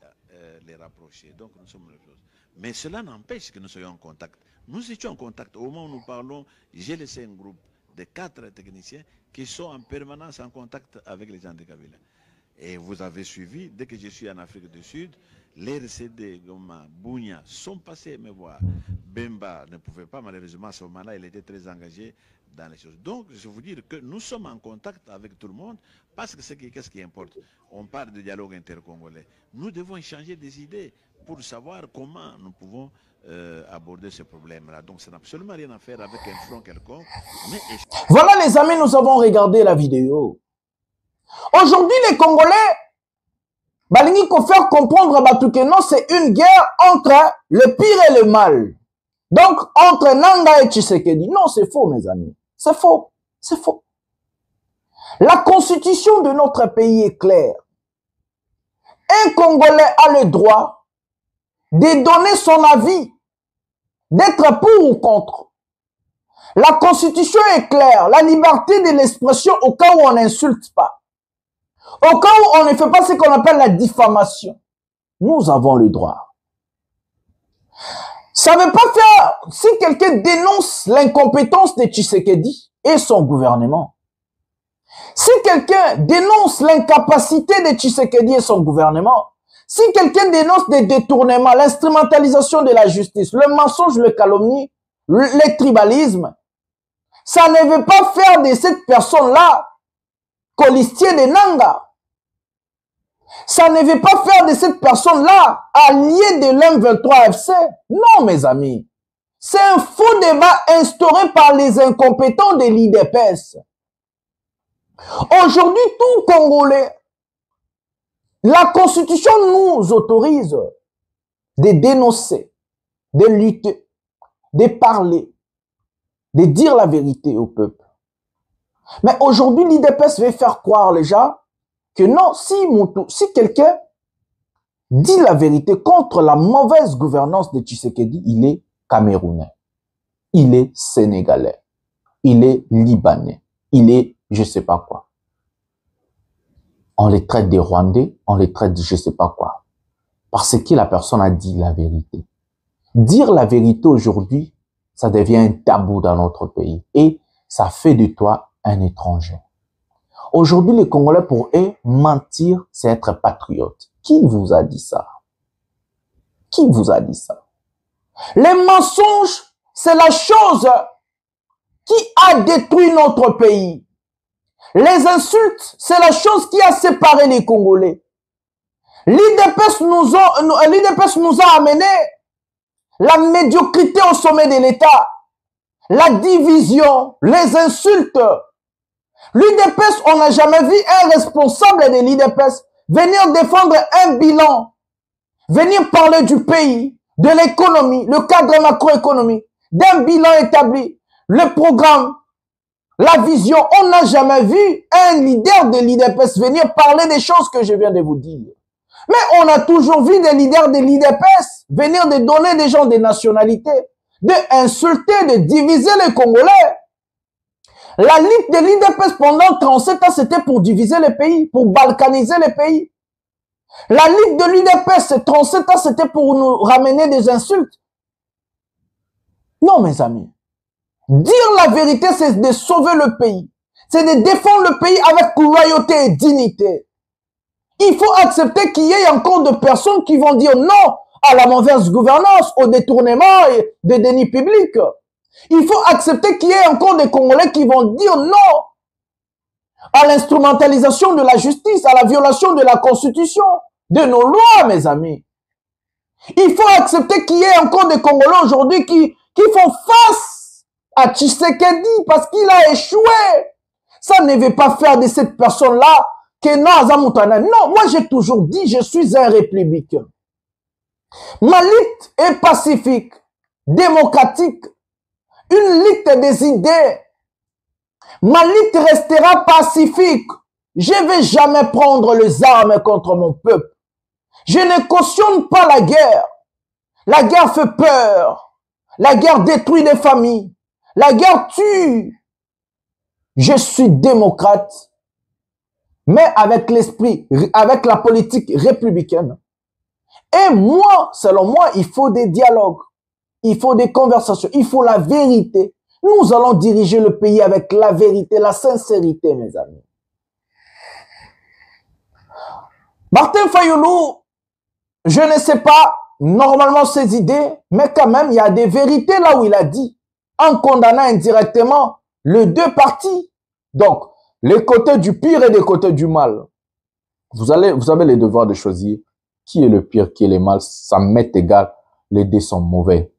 rapprocher. Donc nous sommes les choses. Mais cela n'empêche que nous soyons en contact. Nous étions en contact. Au moment où nous parlons, j'ai laissé un groupe de 4 techniciens qui sont en permanence en contact avec les gens de Kabila. Et vous avez suivi, dès que je suis en Afrique du Sud, les RCD, Goma, Bounia sont passés me voir. Bemba ne pouvait pas, malheureusement, à ce moment-là, il était très engagé dans les choses. Donc, je veux vous dire que nous sommes en contact avec tout le monde parce que qu'est-ce qui importe? On parle de dialogue intercongolais. Nous devons échanger des idées pour savoir comment nous pouvons aborder ce problème-là. Donc, ça n'a absolument rien à faire avec un front quelconque. Mais... Voilà les amis, nous avons regardé la vidéo. Aujourd'hui, les Congolais, balingi ko faire comprendre à Batu que non, c'est une guerre entre le pire et le mal. Donc, entre Nanga et Tshisekedi. Non, c'est faux, mes amis. C'est faux. C'est faux. La constitution de notre pays est claire. Un Congolais a le droit de donner son avis, d'être pour ou contre. La constitution est claire. La liberté de l'expression au cas où on n'insulte pas. Au cas où on ne fait pas ce qu'on appelle la diffamation. Nous avons le droit. Ça ne veut pas faire, si quelqu'un dénonce l'incompétence de Tshisekedi et son gouvernement, si quelqu'un dénonce l'incapacité de Tshisekedi et son gouvernement, si quelqu'un dénonce des détournements, l'instrumentalisation de la justice, le mensonge, le calomnie, le tribalisme, ça ne veut pas faire de cette personne-là colistier de Nanga. Ça ne veut pas faire de cette personne-là alliée de l'M23 FC. Non, mes amis. C'est un faux débat instauré par les incompétents de l'IDPS. Aujourd'hui, tout Congolais, la Constitution nous autorise de dénoncer, de lutter, de parler, de dire la vérité au peuple. Mais aujourd'hui, l'IDPS veut faire croire les gens que non, si quelqu'un dit la vérité contre la mauvaise gouvernance de Tshisekedi, il est camerounais, il est sénégalais, il est libanais, il est je sais pas quoi. On les traite des Rwandais, on les traite de je sais pas quoi. Parce que la personne a dit la vérité. Dire la vérité aujourd'hui, ça devient un tabou dans notre pays et ça fait de toi un étranger. Aujourd'hui, les Congolais, pour eux, mentir, c'est être patriote. Qui vous a dit ça? Qui vous a dit ça? Les mensonges, c'est la chose qui a détruit notre pays. Les insultes, c'est la chose qui a séparé les Congolais. L'IDPS nous a amené la médiocrité au sommet de l'État, la division, les insultes. L'IDPS, on n'a jamais vu un responsable de l'IDPS venir défendre un bilan, venir parler du pays, de l'économie, le cadre macroéconomique, d'un bilan établi, le programme, la vision. On n'a jamais vu un leader de l'IDPS venir parler des choses que je viens de vous dire. Mais on a toujours vu des leaders de l'IDPS venir de donner des gens des nationalités, de insulter, de diviser les Congolais. La lutte de l'IDPS pendant 37 ans, c'était pour diviser le pays, pour balkaniser le pays. La lutte de l'IDPS, 37 ans, c'était pour nous ramener des insultes. Non, mes amis. Dire la vérité, c'est de sauver le pays. C'est de défendre le pays avec loyauté et dignité. Il faut accepter qu'il y ait encore de personnes qui vont dire non à la mauvaise gouvernance, au détournement et des deniers publics. Il faut accepter qu'il y ait encore des Congolais qui vont dire non à l'instrumentalisation de la justice, à la violation de la Constitution, de nos lois, mes amis. Il faut accepter qu'il y ait encore des Congolais aujourd'hui qui font face à Tshisekedi parce qu'il a échoué. Ça ne veut pas faire de cette personne-là que non, Azamutana. Non, moi j'ai toujours dit, je suis un républicain. Ma lutte est pacifique, démocratique, une lutte des idées. Ma lutte restera pacifique. Je ne vais jamais prendre les armes contre mon peuple. Je ne cautionne pas la guerre. La guerre fait peur. La guerre détruit des familles. La guerre tue. Je suis démocrate, mais avec l'esprit, avec la politique républicaine. Et moi, selon moi, il faut des dialogues. Il faut des conversations. Il faut la vérité. Nous allons diriger le pays avec la vérité, la sincérité, mes amis. Martin Fayulu, je ne sais pas normalement ses idées, mais quand même, il y a des vérités là où il a dit, en condamnant indirectement les deux parties. Donc, les côtés du pire et les côtés du mal. Vous avez le devoir de choisir qui est le pire, qui est le mal. Ça m'est égal, les deux sont mauvais.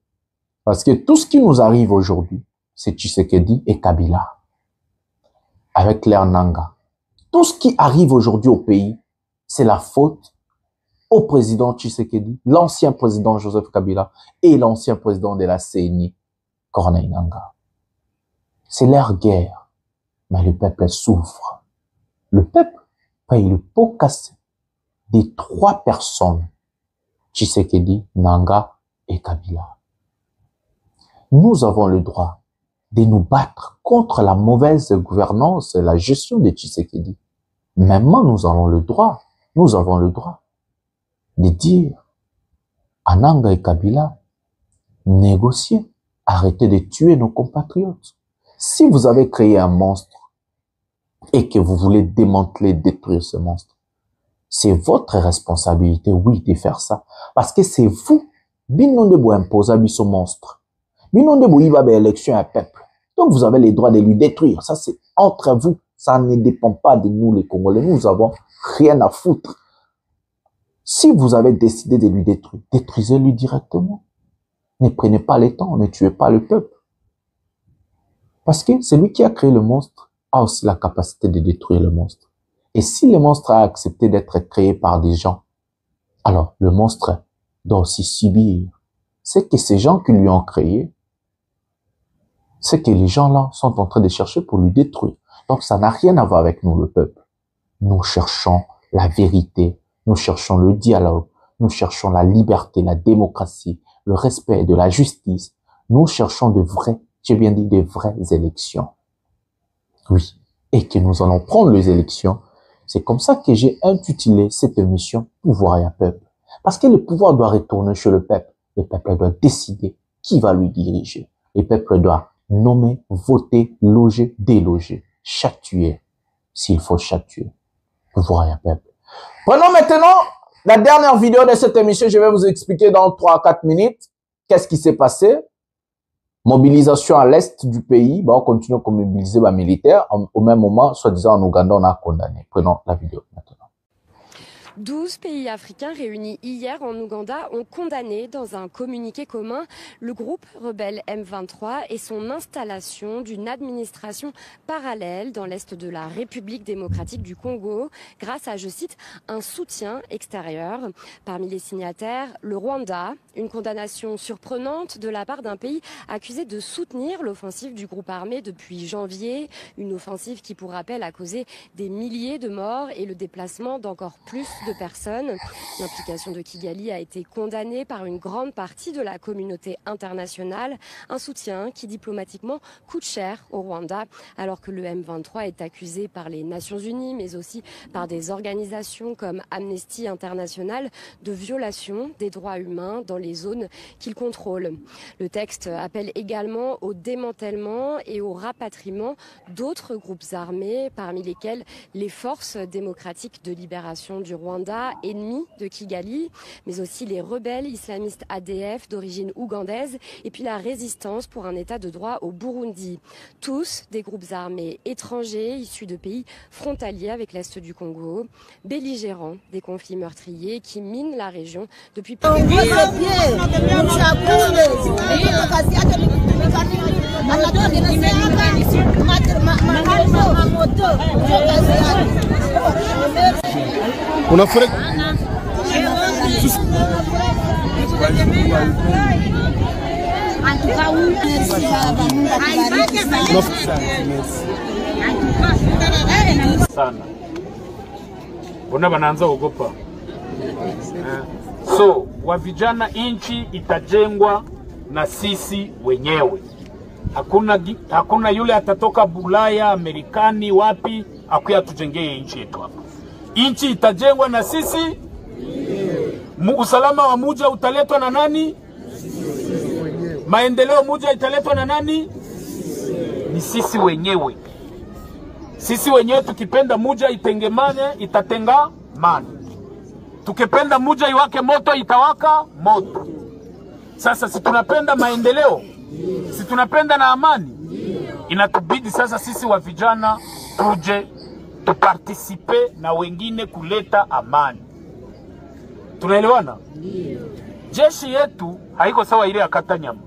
Parce que tout ce qui nous arrive aujourd'hui, c'est Tshisekedi et Kabila. Avec l'ère Nanga. Tout ce qui arrive aujourd'hui au pays, c'est la faute au président Tshisekedi, l'ancien président Joseph Kabila et l'ancien président de la CENI, Corneille Nanga. C'est leur guerre. Mais le peuple souffre. Le peuple paye le pot cassé des trois personnes, Tshisekedi, Nanga et Kabila. Nous avons le droit de nous battre contre la mauvaise gouvernance et la gestion de Tshisekedi. Maintenant, nous avons le droit de dire à Nanga et Kabila, négociez, arrêtez de tuer nos compatriotes. Si vous avez créé un monstre et que vous voulez démanteler, détruire ce monstre, c'est votre responsabilité, oui, de faire ça. Parce que c'est vous, binondebo imposabi ce monstre. Binondebo il va à l'élection à un peuple. Donc vous avez le droit de lui détruire. Ça c'est entre vous. Ça ne dépend pas de nous les Congolais. Nous avons rien à foutre Si vous avez décidé de lui détruire, détruisez-lui directement. Ne prenez pas le temps, ne tuez pas le peuple. Parce que celui qui a créé le monstre a aussi la capacité de détruire le monstre. Et si le monstre a accepté d'être créé par des gens, alors le monstre doit aussi subir. C'est que ces gens qui lui ont créé, c'est que les gens-là sont en train de chercher pour lui détruire. Donc ça n'a rien à voir avec nous, le peuple. Nous cherchons la vérité, nous cherchons le dialogue, nous cherchons la liberté, la démocratie, le respect de la justice. Nous cherchons de vraies, j'ai bien dit, de vraies élections. Oui, et que nous allons prendre les élections. C'est comme ça que j'ai intitulé cette émission « Pouvoir et un peuple ». Parce que le pouvoir doit retourner chez le peuple. Le peuple doit décider qui va lui diriger. Le peuple doit nommer, voter, loger, déloger, châtier, s'il faut châtier. Pouvoir et un peuple. Prenons maintenant la dernière vidéo de cette émission. Je vais vous expliquer dans 3 à 4 minutes qu'est-ce qui s'est passé. Mobilisation à l'est du pays. On continue à mobiliser les militaires. Au même moment, soi-disant en Ouganda, on a condamné. Prenons la vidéo maintenant. 12 pays africains réunis hier en Ouganda ont condamné dans un communiqué commun le groupe rebelle M23 et son installation d'une administration parallèle dans l'est de la République démocratique du Congo grâce à, je cite, un soutien extérieur. Parmi les signataires, le Rwanda, une condamnation surprenante de la part d'un pays accusé de soutenir l'offensive du groupe armé depuis janvier, une offensive qui, pour rappel, a causé des milliers de morts et le déplacement d'encore plus de personnes. L'implication de Kigali a été condamnée par une grande partie de la communauté internationale, un soutien qui diplomatiquement coûte cher au Rwanda, alors que le M23 est accusé par les Nations Unies, mais aussi par des organisations comme Amnesty International de violation des droits humains dans les zones qu'il contrôle. Le texte appelle également au démantèlement et au rapatriement d'autres groupes armés, parmi lesquels les forces démocratiques de libération du Rwanda, ennemis de Kigali, mais aussi les rebelles islamistes ADF d'origine ougandaise et puis la résistance pour un état de droit au Burundi. Tous des groupes armés étrangers issus de pays frontaliers avec l'est du Congo, belligérants des conflits meurtriers qui minent la région depuis plus de 8 On a fait... sana. Mbona wanaanza kuogopa? So, wa vijana, nchi itajengwa na sisi wenyewe. Hakuna yule atatoka Bulaya, Amerikani, wapi akuya tujengee nchi yetu hapa. Nchi itajengwa na sisi. Usalama wa muja utaletwa na nani? Maendeleo muja italetwa na nani? Ni sisi wenyewe. Sisi wenyewe tukipenda muja itengemane, itatengamana. Tukipenda muja iwake moto, itawaka moto. Sasa si tunapenda maendeleo, si tunapenda na amani, inatubidi sasa sisi wa vijana tuje tupartisipe na wengine kuleta amani. Tunaelewana? Jeshi yetu haiko sawa ile ya Katanyama.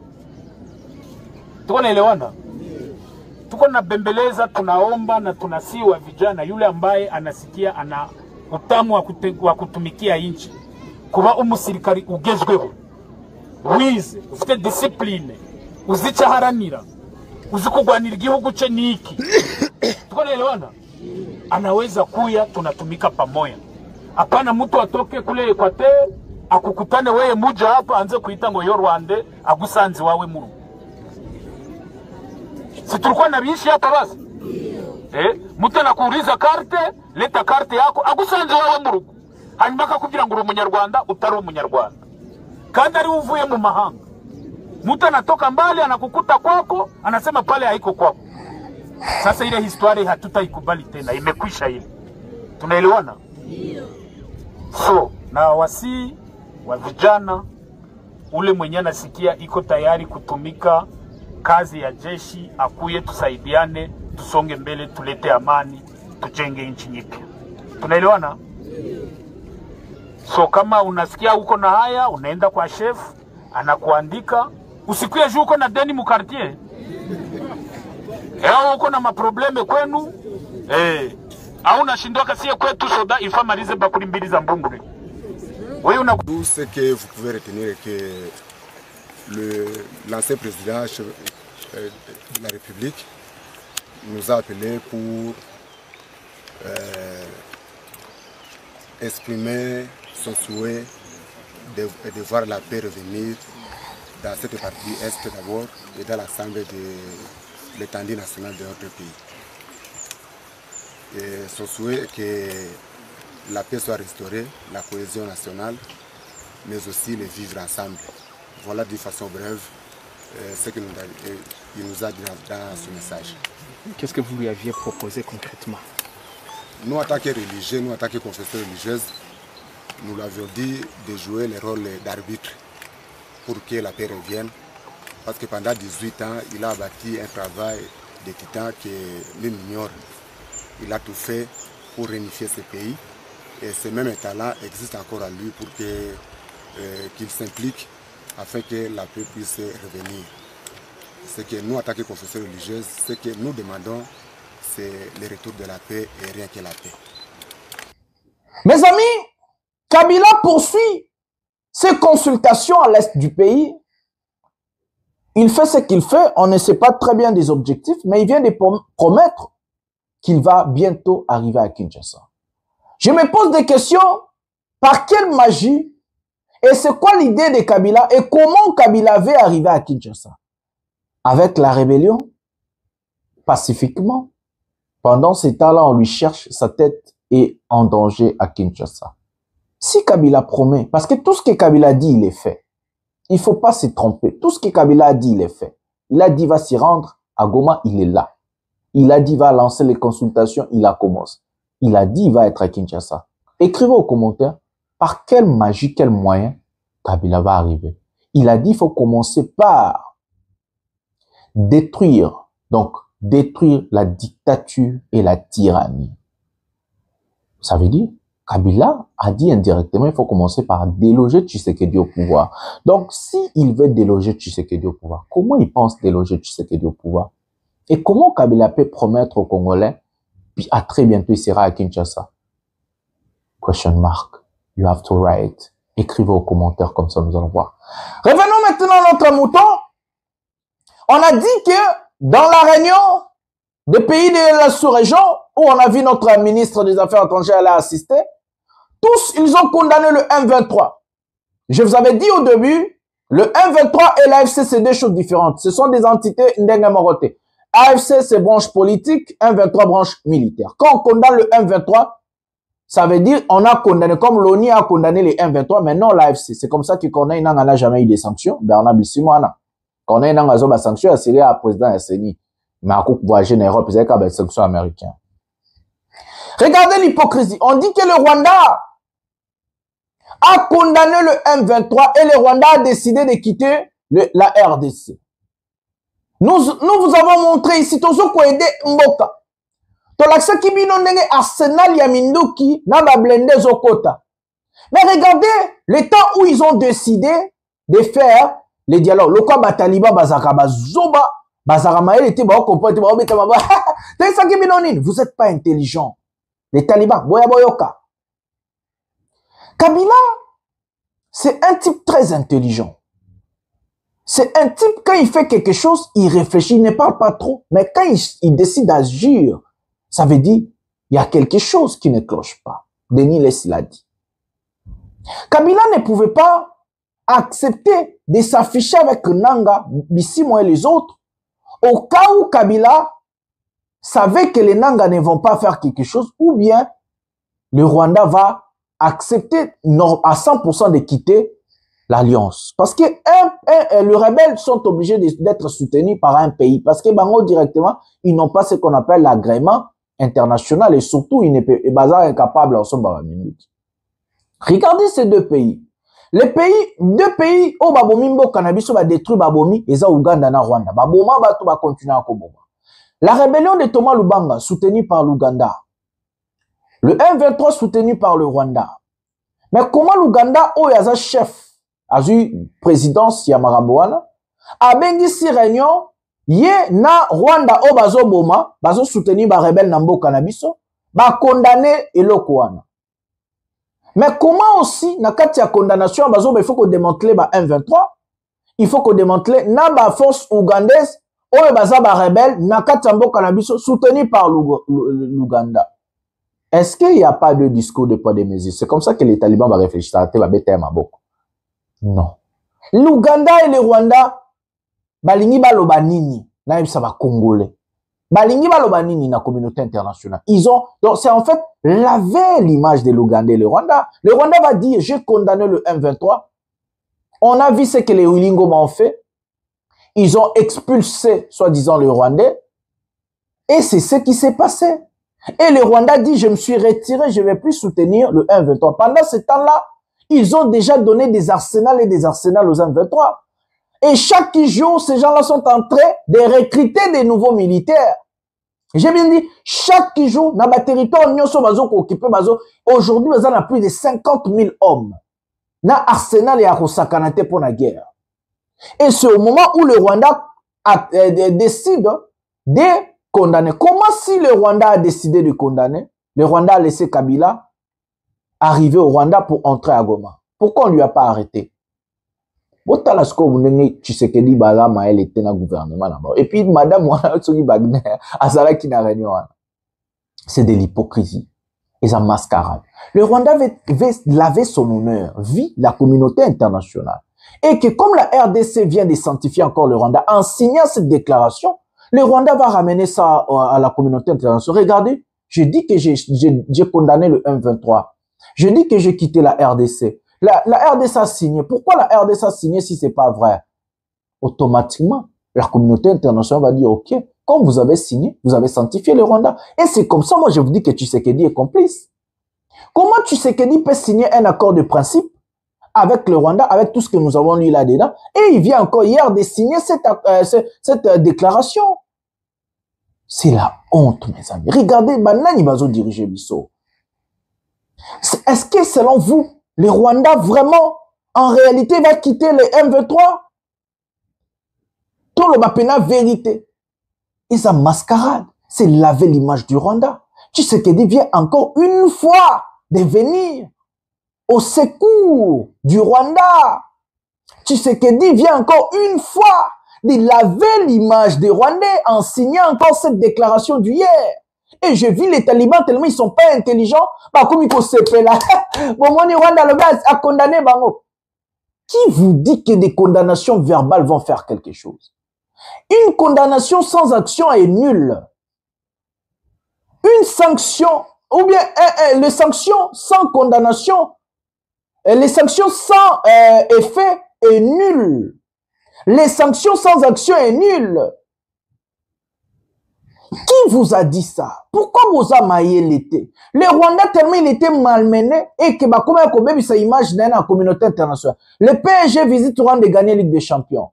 Tuko naelewana? Tuko na bembeleza, tunaomba na tunasiwa vijana yule ambaye anasikia ana utamu wa kutumikia nchi. Kuba umusirikari ugezweho, wize, ufite discipline, uzica haranira, uzikugwanira igihugu cye niki. Tuko naelewana? Anaweza kuya, tunatumika pamoja. Hapana mtu atoke kule Equateur akukutane wewe muja hapa anze kuita ngo yo Rwanda agusanze wawe muru. Si tulikuwa na bishi hapa basi? Mtu anakuuliza karte, leta karte yako agusanze wawe muru. Hanyuma akakubwira ngo uri umunyarwanda utari umunyarwanda. Kandi ari uvuye mu mahanga. Mtu anatoka mbali anakukuta kwako, anasema pale haiko kwako. Sasa ile historia hatutaikubali tena, imekwisha ile. Tunaelewana? So, na wasi wa vijana, ule mwenye nasikia iko tayari kutumika kazi ya jeshi, akuye tusaidiane, tusonge mbele, tulete amani, tujenge nchi nyipya. Tunaelewana? So kama unasikia uko na haya, unaenda kwa chef, anakuandika. Usikuye juu uko na deni mu quartier. Uko na maprobleme kwenu. Au unashindwa sie kwetu soda ifa malize bakuli mbili za mbungure. Tout ce que vous pouvez retenir que l'ancien président de la République nous a appelé pour exprimer son souhait de voir la paix revenir dans cette partie Est d'abord et dans l'ensemble de l'étendue nationale de notre pays. Et son souhait est que la paix soit restaurée, la cohésion nationale, mais aussi le vivre ensemble. Voilà d'une façon brève ce qu'il nous a dit dans ce message. Qu'est-ce que vous lui aviez proposé concrètement? Nous, en tant que religieux, nous, en tant que confesseurs religieuses, nous l'avions dit de jouer le rôle d'arbitre pour que la paix revienne. Parce que pendant 18 ans, il a bâti un travail de titan que l'on ignore. Il a tout fait pour réunifier ce pays. Et ce même talent existe encore à lui pour qu'il s'implique afin que la paix puisse revenir. Ce que nous, en tant que confesseurs religieuses, ce que nous demandons, c'est le retour de la paix et rien que la paix. Mes amis, Kabila poursuit ses consultations à l'est du pays. Il fait ce qu'il fait, on ne sait pas très bien des objectifs, mais il vient de promettre qu'il va bientôt arriver à Kinshasa. Je me pose des questions, par quelle magie, et c'est quoi l'idée de Kabila, et comment Kabila veut arriver à Kinshasa? Avec la rébellion? Pacifiquement? Pendant ce temps-là, on lui cherche, sa tête est en danger à Kinshasa. Si Kabila promet, parce que tout ce que Kabila dit, il est fait. Il ne faut pas se tromper. Tout ce que Kabila a dit, il est fait. Il a dit, il va s'y rendre. À Goma, il est là. Il a dit, il va lancer les consultations. Il a commencé. Il a dit, il va être à Kinshasa. Écrivez aux commentaires, par quelle magie, quel moyen Kabila va arriver. Il a dit, il faut commencer par détruire. Donc, détruire la dictature et la tyrannie. Ça veut dire, Kabila a dit indirectement, il faut commencer par déloger Tshisekedi au pouvoir. Donc, s'il veut déloger Tshisekedi au pouvoir, comment il pense déloger Tshisekedi au pouvoir? Et comment Kabila peut promettre aux Congolais, puis à très bientôt, il sera à Kinshasa? Question mark. You have to write. Écrivez aux commentaires, comme ça nous allons voir. Revenons maintenant à notre mouton. On a dit que dans la réunion des pays de la sous-région, où on a vu notre ministre des Affaires étrangères aller assister, tous, ils ont condamné le M23. Je vous avais dit au début, le M23 et l'AFC, c'est deux choses différentes. Ce sont des entités ndenge. AFC, c'est branche politique, M23, branche militaire. Quand on condamne le M23, ça veut dire on a condamné, comme l'ONU a condamné les M23, mais non l'AFC. C'est comme ça que Corneille Nangaa n'a jamais eu des sanctions. Bernard Bissimouana. Corneille Nangaa a des sanctions, il a serré à président SNI. Mais à coup de voyager en Europe, il y a des sanctions américaines. Regardez l'hypocrisie. On dit que le Rwanda a condamné le M23 et le Rwanda a décidé de quitter la RDC. Nous vous avons montré ici, Tozo Kwede Mboka. Tolaksa Kibino Nenge Arsenal Yamindoki Naba Blende Zokota. Mais regardez le temps où ils ont décidé de faire les dialogues. Le quoi Bataliba Bazakaba Zoba Bazaramael était bon comporté. Vous n'êtes pas intelligent. Les talibans, Boya Boyoka. Kabila, c'est un type très intelligent. C'est un type, quand il fait quelque chose, il réfléchit, il ne parle pas trop. Mais quand il décide d'agir, ça veut dire, il y a quelque chose qui ne cloche pas. Denis Less l'a dit. Kabila ne pouvait pas accepter de s'afficher avec Nanga, Bissimo et les autres, au cas où Kabila savait que les Nanga ne vont pas faire quelque chose, ou bien le Rwanda va accepter à 100% de quitter l'alliance. Parce que les rebelles sont obligés d'être soutenus par un pays. Parce que Bango directement, ils n'ont pas ce qu'on appelle l'agrément international et surtout, ils ne peuvent pas incapable en somme minute. Regardez ces deux pays. Les pays, deux pays, où Babomimbo cannabis va détruire Babomi, et ça Ouganda na Rwanda. Baboma va continuer à Koboma. La rébellion de Thomas Lubanga, soutenue par l'Ouganda. Le M23 soutenu par le Rwanda. Mais comment l'Ouganda, où il y a un chef, a eu présidence Yamarabouana, a bengi si réunion, yé na Rwanda o bazo boma, bazo soutenir ba rebelle nambo cannabiso, ba condamner elokwana. Mais comment aussi, na kati ya condamnation, bazo, il faut qu'on démantele ba M23, il faut qu'on démantele na ba force ougandaise, o baza ba rebelle, na kati ya mbo cannabiso, soutenu par l'Ouganda. Est-ce qu'il n'y a pas de discours de poids de mesure? C'est comme ça que les talibans vont réfléchir à non. L'Ouganda et le Rwanda, balingi baloba nini, na ça va congolais. Balingi baloba nini na communauté internationale. Ils ont, donc c'est en fait laver l'image de l'Ouganda et le Rwanda. Le Rwanda va dire, j'ai condamné le M23. On a vu ce que les Wilingo m'ont fait. Ils ont expulsé, soi-disant, le Rwandais. Et c'est ce qui s'est passé. Et le Rwanda dit, je me suis retiré, je ne vais plus soutenir le M23. Pendant ce temps-là, ils ont déjà donné des arsenals et des arsenals aux M23. Et chaque jour, ces gens-là sont en train de recruter des nouveaux militaires. J'ai bien dit, chaque jour, dans le territoire, aujourd'hui, on a plus de 50 000 hommes. Dans l'arsenal et à Rosakanate pour la guerre. Et c'est au moment où le Rwanda décide de condamner. Comment si le Rwanda a décidé de condamner, le Rwanda a laissé Kabila arriver au Rwanda pour entrer à Goma? Pourquoi on ne lui a pas arrêté? Et puis madame c'est de l'hypocrisie et ça mascarade. Le Rwanda veut laver son honneur, vit la communauté internationale. Et que comme la RDC vient de sanctifier encore le Rwanda en signant cette déclaration, le Rwanda va ramener ça à la communauté internationale. Regardez, je dis que j'ai condamné le M23. Je dis que j'ai quitté la RDC. La RDC a signé. Pourquoi la RDC a signé si c'est pas vrai? Automatiquement, la communauté internationale va dire, OK, comme vous avez signé, vous avez sanctifié le Rwanda. Et c'est comme ça, moi je vous dis que Tshisekedi est complice. Comment Tshisekedi peut signer un accord de principe avec le Rwanda, avec tout ce que nous avons lu là-dedans, et il vient encore hier de signer cette déclaration? C'est la honte, mes amis. Regardez, Banani Bazo diriger Bissau. Est-ce que selon vous, le Rwanda vraiment, en réalité, va quitter le M23? Tout le Bapena vérité. Et ça mascarade. C'est laver l'image du Rwanda. Tshisekedi vient encore une fois de venir au secours du Rwanda. Tshisekedi vient encore une fois de laver l'image des Rwandais en signant encore cette déclaration d'hier. Et je vis les talibans tellement ils sont pas intelligents. Bah, comme ils se là. Bon, mon Rwanda le gaz a condamné Bango. Qui vous dit que des condamnations verbales vont faire quelque chose? Une condamnation sans action est nulle. Une sanction, ou bien les sanctions sans condamnation, les sanctions sans effet est nulle. Les sanctions sans action est nulle. Qui vous a dit ça? Pourquoi vous avez maillé l'été? Le Rwanda tellement il était malmené et que bah comment ça image dans la communauté internationale. Le PSG visite Rwanda de gagner Ligue des Champions.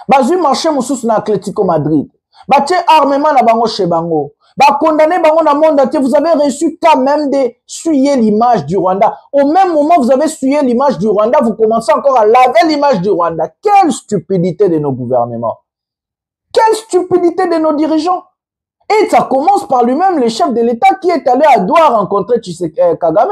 Bah eu marché moussous na Atlético Madrid. Bah tiens armement na bango chez bango. Bah condamné bango na monde entier. Vous avez reçu quand même de suyer l'image du Rwanda. Au même moment vous avez suyé l'image du Rwanda, vous commencez encore à laver l'image du Rwanda. Quelle stupidité de nos gouvernements. Quelle stupidité de nos dirigeants. Et ça commence par lui-même, le chef de l'État qui est allé à Douala rencontrer Kagame.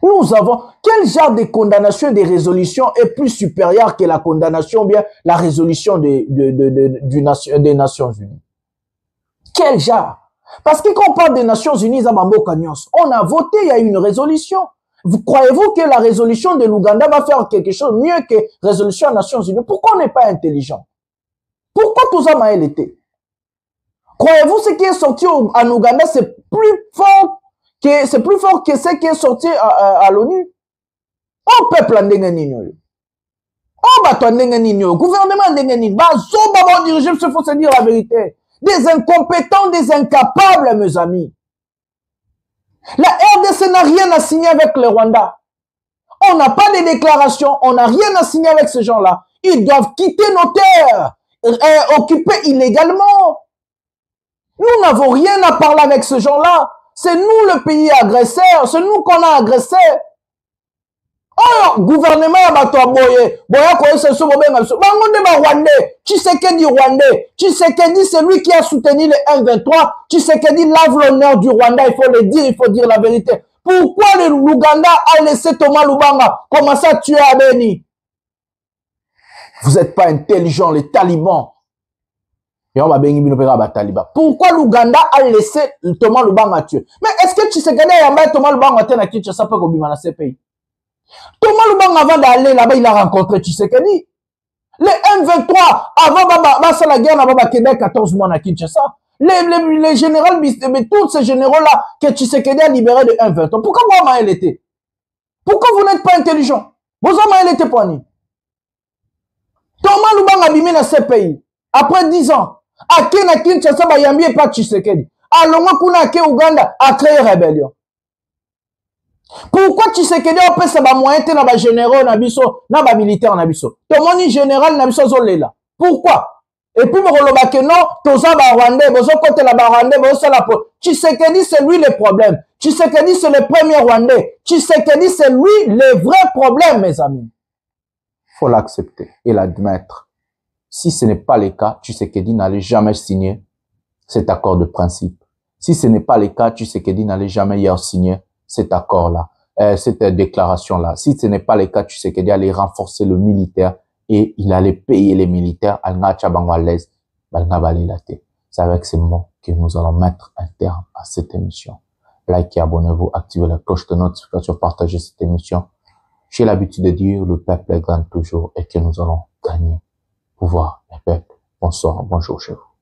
Nous avons... Quel genre de condamnation et de résolution est plus supérieur que la condamnation ou bien la résolution des Nations Unies? Quel genre? Parce que quand on parle des Nations Unies, on a voté, il y a une résolution. Vous croyez-vous que la résolution de l'Ouganda va faire quelque chose mieux que la résolution des Nations Unies? Pourquoi on n'est pas intelligent? Pourquoi tout ça m'a été? Croyez-vous ce qui est sorti en Ouganda, c'est plus fort que ce qui est sorti à l'ONU? Oh, peuple ndenge oh, bato ndenge nini gouvernement ndenge nini bazo diriger, il faut se dire la vérité. Des incompétents, des incapables, mes amis. La RDC n'a rien à signer avec le Rwanda. On n'a pas de déclaration, on n'a rien à signer avec ces gens-là. Ils doivent quitter nos terres, occupées illégalement. Nous n'avons rien à parler avec ces gens-là. C'est nous le pays agresseur. C'est nous qu'on a agressé. Oh, gouvernement ya bato aboye, boya koyesa so bobenga biso. Bango nde ba Rwandais, Tshisekedi Rwandais. Tshisekedi c'est lui qui a soutenu le M23. Tshisekedi lave l'honneur du Rwanda, il faut le dire, il faut dire la vérité. Pourquoi l'Ouganda a laissé Thomas Lubanga commencer à tuer Abeni? Vous n'êtes pas intelligents, les talibans. Pourquoi l'Ouganda a laissé Thomas Lubanga tuer? Mais est-ce que Tshisekedi a yamba Thomas Lubanga à Kinshasa pour Kobima dans ce pays? Thomas Lubanga, avant d'aller là-bas, il a rencontré Tshisekedi. Les M23, avant la guerre, là-bas, Québec, 14 mois à Kinshasa. Les généraux, mais tous ces généraux-là que Tshisekedi a libérés de M23. Pourquoi vous m'avez été? Pourquoi vous n'êtes pas intelligent? Vous m'avez été poigné. Thomas Lubanga a bimé dans ce pays. Après 10 ans, à Kinshasa, il n'y a pas Tshisekedi. Alors, à Ouganda a créé rébellion. Pourquoi Tshisekedi a fait ça moyen dans les généraux, dans les militaires, dans les Tomoni général, dans les là. Pourquoi? Et puis, vous avez que non, tous les Rwandais, vous avez côté la Rwandais, vous avez la peau. Tshisekedi, c'est lui le problème. Tshisekedi, c'est le premier Rwandais. Tshisekedi, c'est lui le vrai problème, mes amis. Il faut l'accepter et l'admettre. Si ce n'est pas le cas, Tshisekedi n'allait jamais signer cet accord de principe. Si ce n'est pas le cas, Tshisekedi n'allait jamais hier signer cet accord-là, cette déclaration-là. Si ce n'est pas le cas, Tshisekedi allait renforcer le militaire et il allait payer les militaires. C'est avec ces mots que nous allons mettre un terme à cette émission. Likez, abonnez-vous, activez la cloche de notification, partagez cette émission. J'ai l'habitude de dire, le peuple gagne toujours et que nous allons gagner. Pouvoir, le peuple. Bonsoir, bonjour chez vous.